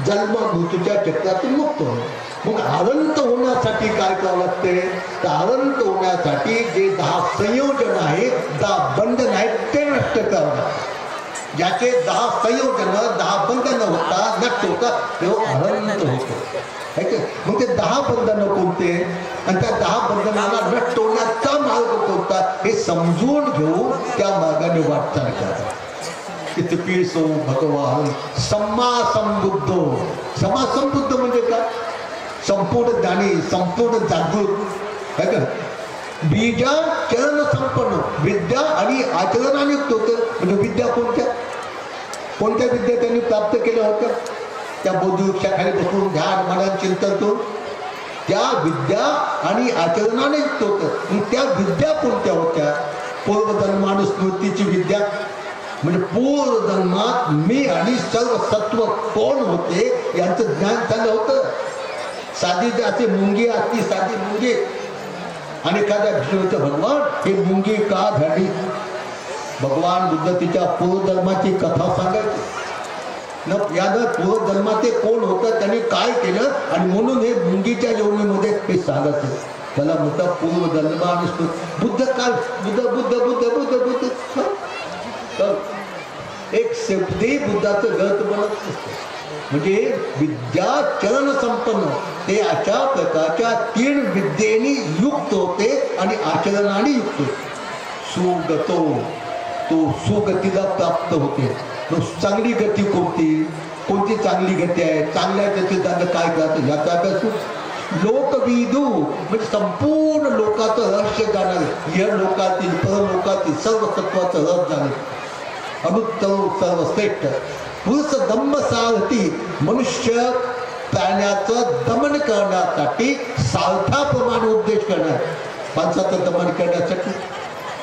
जन्म मृत्यूच्या चक्रातून मुक्त होणे. मग अनंत होण्यासाठी काय करावं लागते तर अनंत होण्यासाठी जे 10 संयोजन आहे 10 बंधन आहेत ते नष्ट करावं लागतं. ज्याचे 10 संयोजन 10 बंधन होतात नष्ट होतात तेव्हा अनंत होतो. मग ते 10 बंधन कोणते आणि त्या 10 बंधनाला नष्ट होण्याचा मार्ग कोणता हे समजून घेऊन त्या मार्गाने वाटचाल करा. इतिपिसो भगवान सम्मा संबुद्धो. सम्मा संबुद्ध म्हणजे काय संपूर्ण ज्ञानी संपूर्ण जागृत आहे का. बीजा चरण संपन्न विद्या आणि आचरणाने युक्त होतं. म्हणजे विद्या कोणत्या कोणत्या विद्या त्यांनी प्राप्त केल्या होत्या त्या बोधिवृक्षाखाली बसून ध्यान मनन चिंतन करून त्या विद्या आणि आचरणाने युक्त होतं. मग त्या विद्या कोणत्या होत्या पूर्वजन्मानुस्मृतीची विद्या. म्हणजे पूर्वजन्मात मी आणि सर्व सत्व कोण होते यांचं ज्ञान झालं होतं. साधी असे मुंगी असती साधी मुंगी आणि एखाद्या विष्णूचं भगवान हे मुंगी का झाली. भगवान बुद्ध तिच्या पूर्वजन्माची कथा सांगायची न यानं पूर्वजन्मात ते कोण होतं त्यांनी काय केलं आणि म्हणून हे मुंगीच्या योनीमध्ये ते सांगत त्याला म्हणतात पूर्वजन्म आणि बुद्ध काय बुद्ध बुद्ध बुद्ध बुद्ध बुद्ध एक शब्दी बुद्धाचं गत बनत असतं. म्हणजे विद्या चरण संपन्न ते अशा प्रकारच्या 3 विद्येने युक्त होते आणि आचरणाने युक्त होते. सुगतो तो सुगतीला प्राप्त होते. चांगली गती कोणती कोणती चांगली गती आहे चांगल्या गतीचं काय करायचं याचा अभ्यास. लोकविदू म्हणजे संपूर्ण लोकांचं रहस्य जाणारे या लोकातील परलोकातील सर्व तत्वाचं रस जाणे अनुत्तर सर्वश्रेष्ठ पुरुष दंभ सारथी मनुष्य प्राण्याचं दमन करण्यासाठी सारथाप्रमाणे उपदेश करणार. माणसाचं दमन करण्यासाठी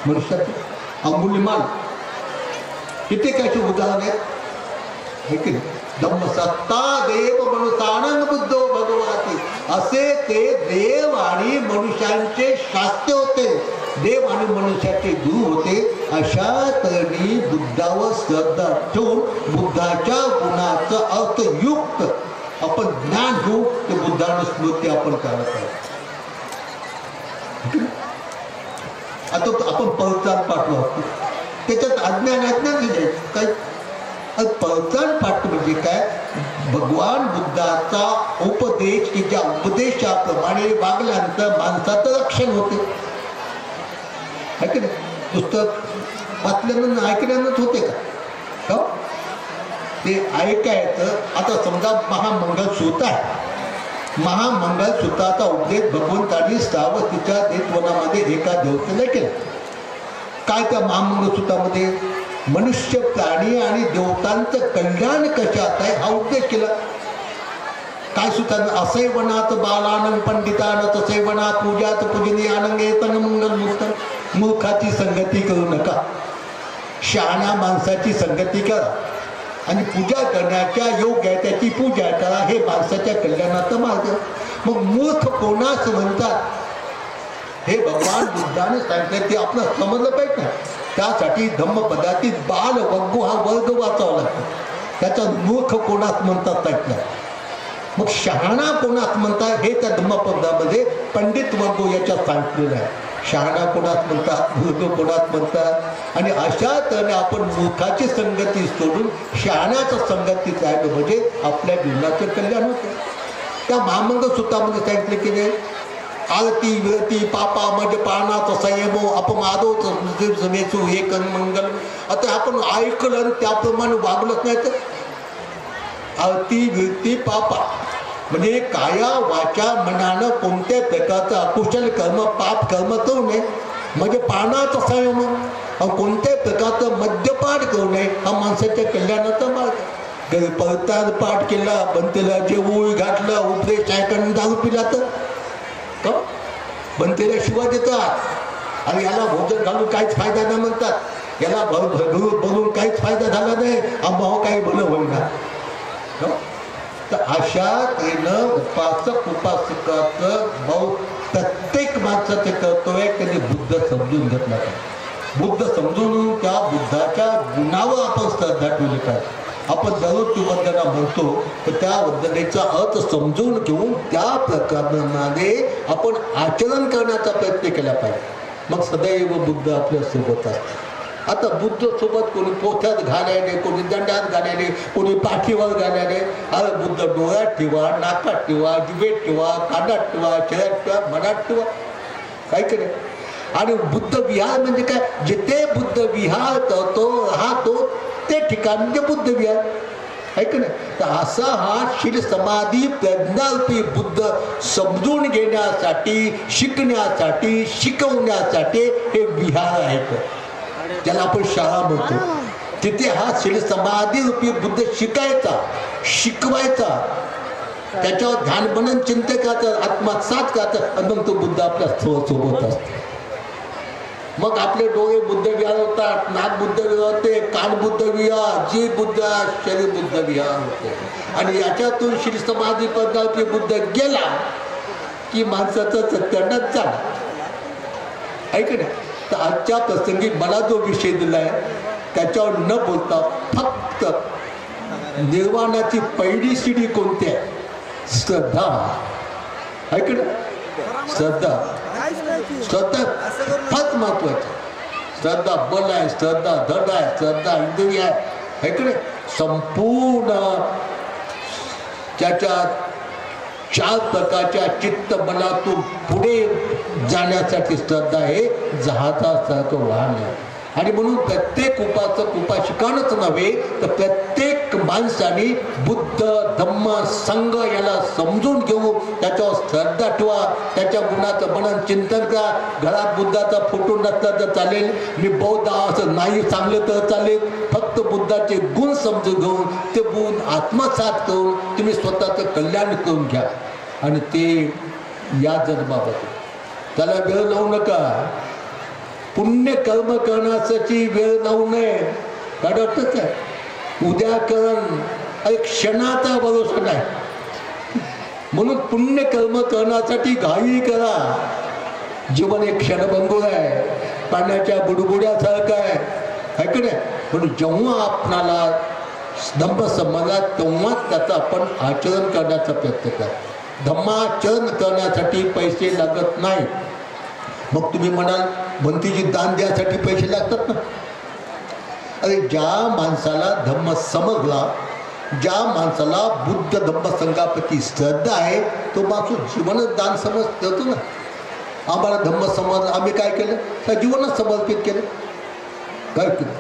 मनुष्याचं अंगुलीमाल किती कायचे उदाहरण आहेत. दंभ सत्ता देव मनुष्यानं बुद्धो भगवती. असे ते देव आणि मनुष्यांचे शास्त्र होते. देव आणि मनुष्याचे गुरु होते. अशा तऱ्हेने बुद्धावर श्रद्धा ठेवून बुद्धाच्या गुणाचं अर्थयुक्त आपण ज्ञान घेऊ ते बुद्धानं स्मृती आपण करत आहोत. आता आपण पहचान पाठवू त्याच्यात अज्ञान काय पहचान पाठ म्हणजे काय भगवान बुद्धाचा उपदेश की ज्या उपदेशाप्रमाणे वागल्यानंतर माणसाचं रक्षण होते. पुस्तक वाचल्यानं ऐकल्यानंच होते का ते ऐकायचं. आता समजा महामंगलसूत्र आहे. महामंगलसूत्राचा उपदेश भगवंतांनी सावतीच्या देतवनामध्ये एका देवतेला केला. काय त्या महामंगलसूत्रामध्ये मनुष्य प्राणी आणि देवतांचं कल्याण कशात आहे हा उपदेश केला. काय सुद्धा असैवनात बालानं पंडितानं तसैवनात पूजात पूजनी आनंद येतन मंगल मूर्तन. मूर्खाची संगती करू नका शहाण्या माणसाची संगती करा आणि पूजा करण्याच्या योग्य आहे त्याची पूजा करा. हे माणसाच्या कल्याणाचा मार्ग. मग मूर्ख कोणास म्हणतात हे भगवान बुद्धाने सांगितलं ते आपलं समजलं पाहिजे ना. त्यासाठी धम्मपदातील बाल वग्गो हा वर्ग वाचावा लागतो. त्याचा मूर्ख कोणास म्हणतात नाही. मग शहाणा कोणास म्हणतात हे त्या धम्मपदामध्ये पंडित वर्गो याच्यात सांगितलेलं आहे. शहाणा कोणास म्हणतात मूर्ख कोणास म्हणतात. आणि अशा तऱ्हेने आपण मूर्खाची संगती सोडून शहाण्याच्या संगतीत राहिलं म्हणजे आपल्या जीवनाचं कल्याण होतं. त्या महामंगलसूत्रामध्ये सांगितलं की नाही आरती विरती पापा मज पाळणाचा संयमो अपमादो समेचू हे मंगल. आता आपण ऐकलं त्याप्रमाणे वागलंच नाही तर आरती विरती पापा म्हणजे काया वाचा मनानं कोणत्या प्रकारचं अकुशल कर्म पाप कर्म करू नये म्हणजे पाळणाचा संयम. कोणत्याही प्रकारचं मद्यपाठ करू नये हा माणसाच्या कल्याणाचा मार्ग. परतार पाठ केला बनतेला जे ओळी घातलं उपदेश ऐकून दारू पिला तर का बनतेला शिवा देतात आणि याला भोजन घालून काहीच फायदा नाही म्हणतात, याला बोलून काहीच फायदा झाला नाही, आम्हा काही भलं होईना. तर अशा तऱ्हेनं उपासकाचं प्रत्येक माणसाचं कर्तव्य कधी बुद्ध समजून घेतला पाहिजे. बुद्ध समजून त्या बुद्धाच्या गुणावर आपण श्रद्धा ठेवली पाहिजे. आपण दररोज ती वंदना म्हणतो तर त्या वंदनेचा अर्थ समजून घेऊन त्या प्रकाराने आपण आचरण करण्याचा प्रयत्न केला पाहिजे. मग सदैव बुद्ध आपल्या सोबत असतात. आता बुद्ध सोबत कोणी पोथ्यात घालायले, कोणी दंडात घालायले, कोणी पाठीवर घालायले. अरे बुद्ध डोळ्यात ठेवा, नाकात ठेवा, जिभेत ठेवा, कानात ठेवा, शरीरात ठेवा, मनात ठेवा, काय करे. आणि बुद्ध विहार म्हणजे काय, जिथे बुद्ध विहार करतो राहतो ते ठिकाण म्हणजे बुद्ध विहार, ऐक ना. तर असा हा शील समाधी प्रज्ञारूपी बुद्ध समजून घेण्यासाठी, शिकण्यासाठी, शिकवण्यासाठी हे विहार आहेत, ज्याला आपण शाळा म्हणतो. तिथे हा शील समाधी रूपी बुद्ध शिकायचा, शिकवायचा, त्याच्यावर ध्यान मनन चिंतन करायचं, आत्मसात करायचं, आणि मग तो बुद्ध आपल्या सोबत असतो. मग आपले डोळे बुद्ध विहार होतात, नाक बुद्ध विहार होते, कान बुद्ध विहार, जीभ बुद्ध, शरीर बुद्ध विहार होते. आणि याच्यातून शील समाधी पद्धती बुद्ध गेला की माणसाचं सत्यानाश झाला, ऐक ना. तर आजच्या प्रसंगी मला जो विषय दिलाय त्याच्यावर न बोलता फक्त निर्वाणाची पहिली शिडी कोणती आहे, श्रद्धा, ऐक ना. श्रद्धा फार महत्वाची. श्रद्धा बल आहे, श्रद्धा धड आहे, श्रद्धा इंद्रिय आहे, ऐक ना. संपूर्ण त्याच्यात 4 प्रकारच्या चित्त बलातून पुढे जाण्यासाठी श्रद्धा हे जहाजासारखं वाहन आहे. आणि म्हणून प्रत्येक उपासक उपासिकांच नव्हे तर प्रत्येक माणसाने बुद्ध धम्म संघ याला समजून घेऊन त्याच्यावर श्रद्धा ठेवा, त्याच्या गुणाचं मनन चिंतन करा. घरात बुद्धाचा फोटो नसला तर चालेल, मी बौद्ध असं नाही सांगलं तर चालेल, फक्त बुद्धाचे गुण समजून घेऊन ते गुण आत्मसात करून तुम्ही स्वतःचं कल्याण करून घ्या. आणि ते या जन्मामध्ये त्याला वेळ लावू नका. पुण्य कर्म करण्यासाठी वेळ लावू नये. काय वाटतच आहे उद्या करण, एक क्षणाचा भरोसा नाही. म्हणून पुण्य कर्म करण्यासाठी घाई करा. जीवन एक क्षणभंगूर आहे, पाण्याच्या बुडबुड्यासारखं आहे, है की नाही. म्हणून जेव्हा आपणाला धम्म समजला तेव्हाच त्याचं आपण आचरण करण्याचा प्रयत्न करा. धम्माचरण करण्यासाठी पैसे लागत नाही. मग तुम्ही म्हणाल भंतीजी दान द्यासाठी पैसे लागतात ना. अरे ज्या माणसाला धम्म समजला, ज्या माणसाला बुद्ध धम्म संघापैकी श्रद्धा आहे, तो माणूस जीवनच दान समज करतो ना. आम्हाला धम्म समज, आम्ही काय केलं, त्या जीवनच समर्पित केलं, काय केलं.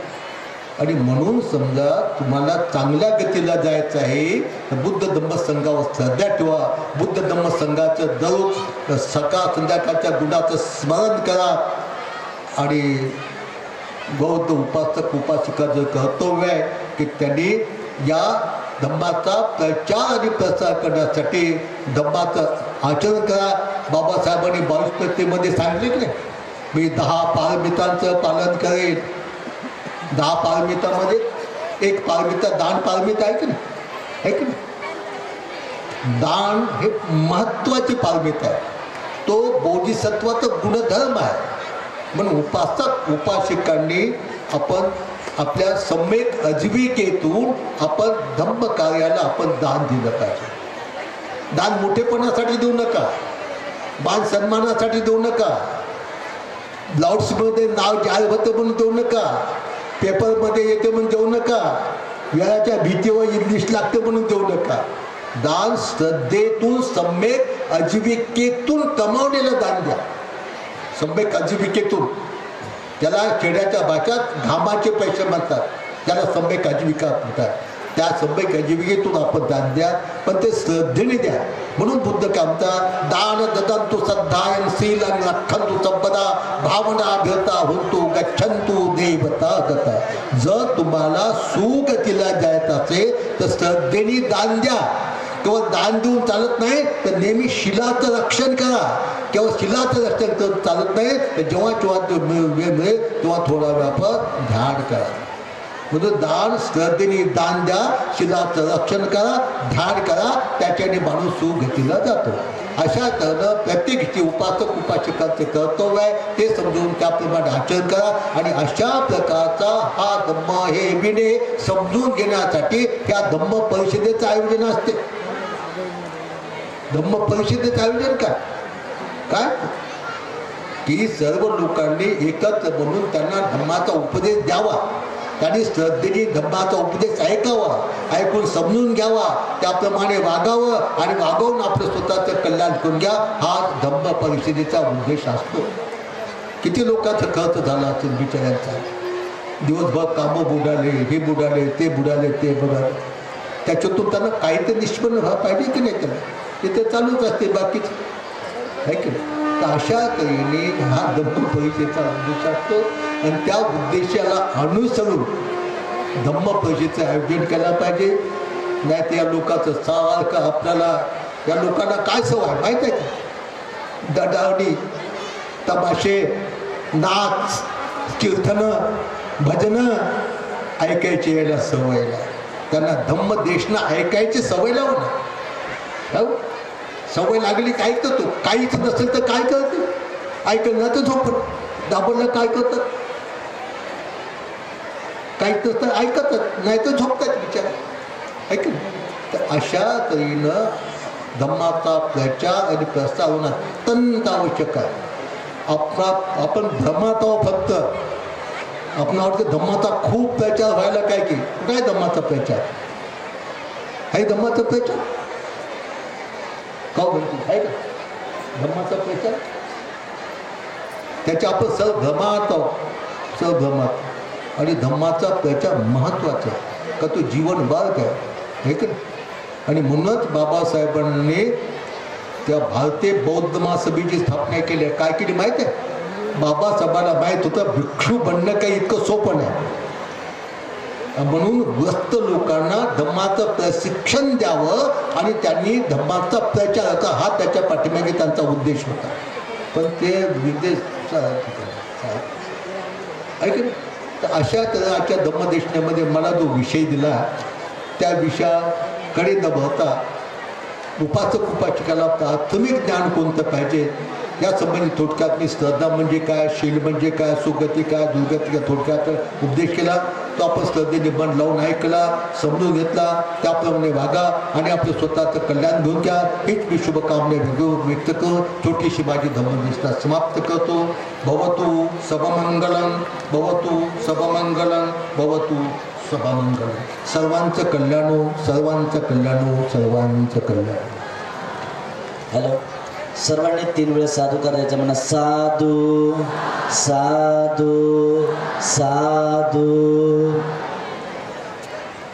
आणि म्हणून समजा तुम्हाला चांगल्या गतीला जायचं आहे तर बुद्ध धम्म संघावर श्रद्धा ठेवा. बुद्ध धम्म संघाचं दररोज सकाळ संध्याकाळच्या गुणाचं स्मरण करा. आणि बौद्ध उपासक उपासिकाचं कर्तव्य आहे की त्यांनी या धम्माचा प्रचार आणि प्रसार करण्यासाठी धम्माचं आचरण करा. बाबासाहेबांनी 22 प्रत्येमध्ये सांगितले की नाही, मी 10 पारमितांचं पालन करेन. 10 पारमितामध्ये एक पारमिता दान पारमिता आहे की नाही, आहे की नाही. दान हे महत्वाची पारमिता आहे, तो बोधिसत्वाचा गुणधर्म आहे. म्हणून उपासक उपासिकांनी आपण आपल्या सम्यक आजीविकेतून आपण धम्म कार्याला आपण दान दिलं पाहिजे. दान मोठेपणासाठी देऊ नका, मान सन्मानासाठी देऊ नका, लाऊडस्पीकरमध्ये नाव जाहीर होतं म्हणून देऊ नका, पेपरमध्ये येते म्हणून देऊ नका, वेळाच्या भीतीवर इंग्लिश लागते म्हणून देऊ नका. दान श्रद्धेतून सम्यक आजीविकेतून कमावलेलं दान द्या. सम्यक आजीविकेतून, त्याला खेड्याच्या भाषात घामाचे पैसे म्हणतात, त्याला सम्यक आजीविका म्हणतात. त्या सम्यक आजीविकेतून आपण दान द्या, पण ते श्रद्धेने द्या. म्हणून बुद्ध काय म्हणतात, दान ददंतु सद्धायन शीलं रक्षन्तु संपदा भावना भेता होतो गच्छन्तु देवता गता. जर तुम्हाला सुगतीला जायचं असेल तर श्रद्धेने दान द्या. केवळ दान देऊन चालत नाही, तर नेहमी शिलाचं रक्षण करा. केवळ शिलाचं रक्षण करून चालत नाही, तर जेव्हा वेळ मिळेल तेव्हा थोडा वेळ आपण ध्यान करा. म्हणून दान श्रद्धेने दान द्या, शिलाचं रक्षण करा, ध्यान करा, त्याच्याने माणूस सुख घेतला जातो. अशा तऱ्हेनं प्रत्येकीची उपासकांचे कर्तव्य आहे, ते समजून त्याप्रमाणे आचरण करा. आणि अशा प्रकारचा हा धम्म हे विने समजून घेण्यासाठी ह्या धम्म परिषदेचं आयोजन असते. धम्म परिषदेचं आयोजन काय की सर्व लोकांनी एकत्र म्हणून त्यांना धम्माचा उपदेश द्यावा, त्यांनी श्रद्धेने धम्माचा उपदेश ऐकावा, ऐकून समजून घ्यावा, त्याप्रमाणे वागावं आणि वागवून आपलं स्वतःचं कल्याण करून घ्या. हा धम्म परिषदेचा उद्देश असतो. किती लोकांचं खर्च झाला असेल बिचाऱ्यांचा, दिवसभर कामं बुडाले, हे बुडाले, ते बुडाले, ते बुडाले. त्याच्यातून त्यांना काहीतरी निष्पन्न व्हायला पाहिजे की नाही, त्यांना ते तर चालूच असते बाकीच आहे की नाही. तर अशा तऱ्हेने हा धम्म परिषदेचा उद्देश असतो. आणि त्या उद्देशाला अनुसरून धम्म परिषदेचं आयोजन केलं पाहिजे. नाही तर या लोकांचं सारखं आपल्याला, या लोकांना काय सवय माहीत आहे का? दडावणी, तमाशे, नाच, कीर्तनं, भजनं ऐकायची यायला सवय नाही. त्यांना धम्म देशना ऐकायची सवय लावू ना. सवय लागली काय करतो, काहीच नसेल तर काय करते, ऐकलं तर झोपत, दाबलं काय करतात, काही तर ऐकतात, नाही तर झोपतात विचार ऐकलं. तर अशा तऱ्हेनं धम्माचा प्रचार आणि प्रसार होणं अत्यंत आवश्यक आहे. आपण भ्रमात आहोत फक्त. आपण वाटतं धम्माचा खूप प्रचार व्हायला काय की काय धम्माचा प्रचार आहे, धम्माचा प्रचार का म्हणते आहे का धम्माचा प्रचार? त्याच्या आपण भ्रमात आहोत, भ्रमात. आणि धम्माचा प्रचार महत्त्वाचा का तो जीवन मार्ग आहे का? आणि म्हणूनच बाबासाहेबांनी त्या भारतीय बौद्ध महासभेची स्थापना केली. काय केली माहीत आहे? बाबासाहेबांना माहीत होतं भिक्षू बनणं काही इतकं सोपं नाही, म्हणून ग्रस्त लोकांना धम्माचं प्रशिक्षण द्यावं आणि त्यांनी धम्माचा प्रचार हा त्याच्या पाठीमागे त्यांचा उद्देश होता. पण ते विदेश ऐक. तर अशा तऱ्हेच्या धम्मदेशनामध्ये मला जो विषय दिला त्या विषयाकडे न बघता उपासकाला प्राथमिक ज्ञान कोणतं पाहिजे या संबंधी थोडक्यात मी श्रद्धा म्हणजे काय, शील म्हणजे काय, सुगती काय, दुर्गती काय थोडक्यात उपदेश केला. तो आपण श्रद्धेने मन लावून ऐकला, समजून घेतला, त्याप्रमाणे वागा आणि आपलं स्वतःचं कल्याण घेऊन घ्या. हीच मी शुभकामना व्यक्त करून छोटीशी माझी धम्मदेशना समाप्त करतो. भवतु सबमंगलं, भवतु सबमंगलं, भवतु सबमंगलं. सर्वांचं कल्याण, सर्वांचं कल्याण, सर्वांचं कल्याण. हॅलो, सर्वांनी 3 वेळा साधू करायचं म्हणा. साधू साधू साधू.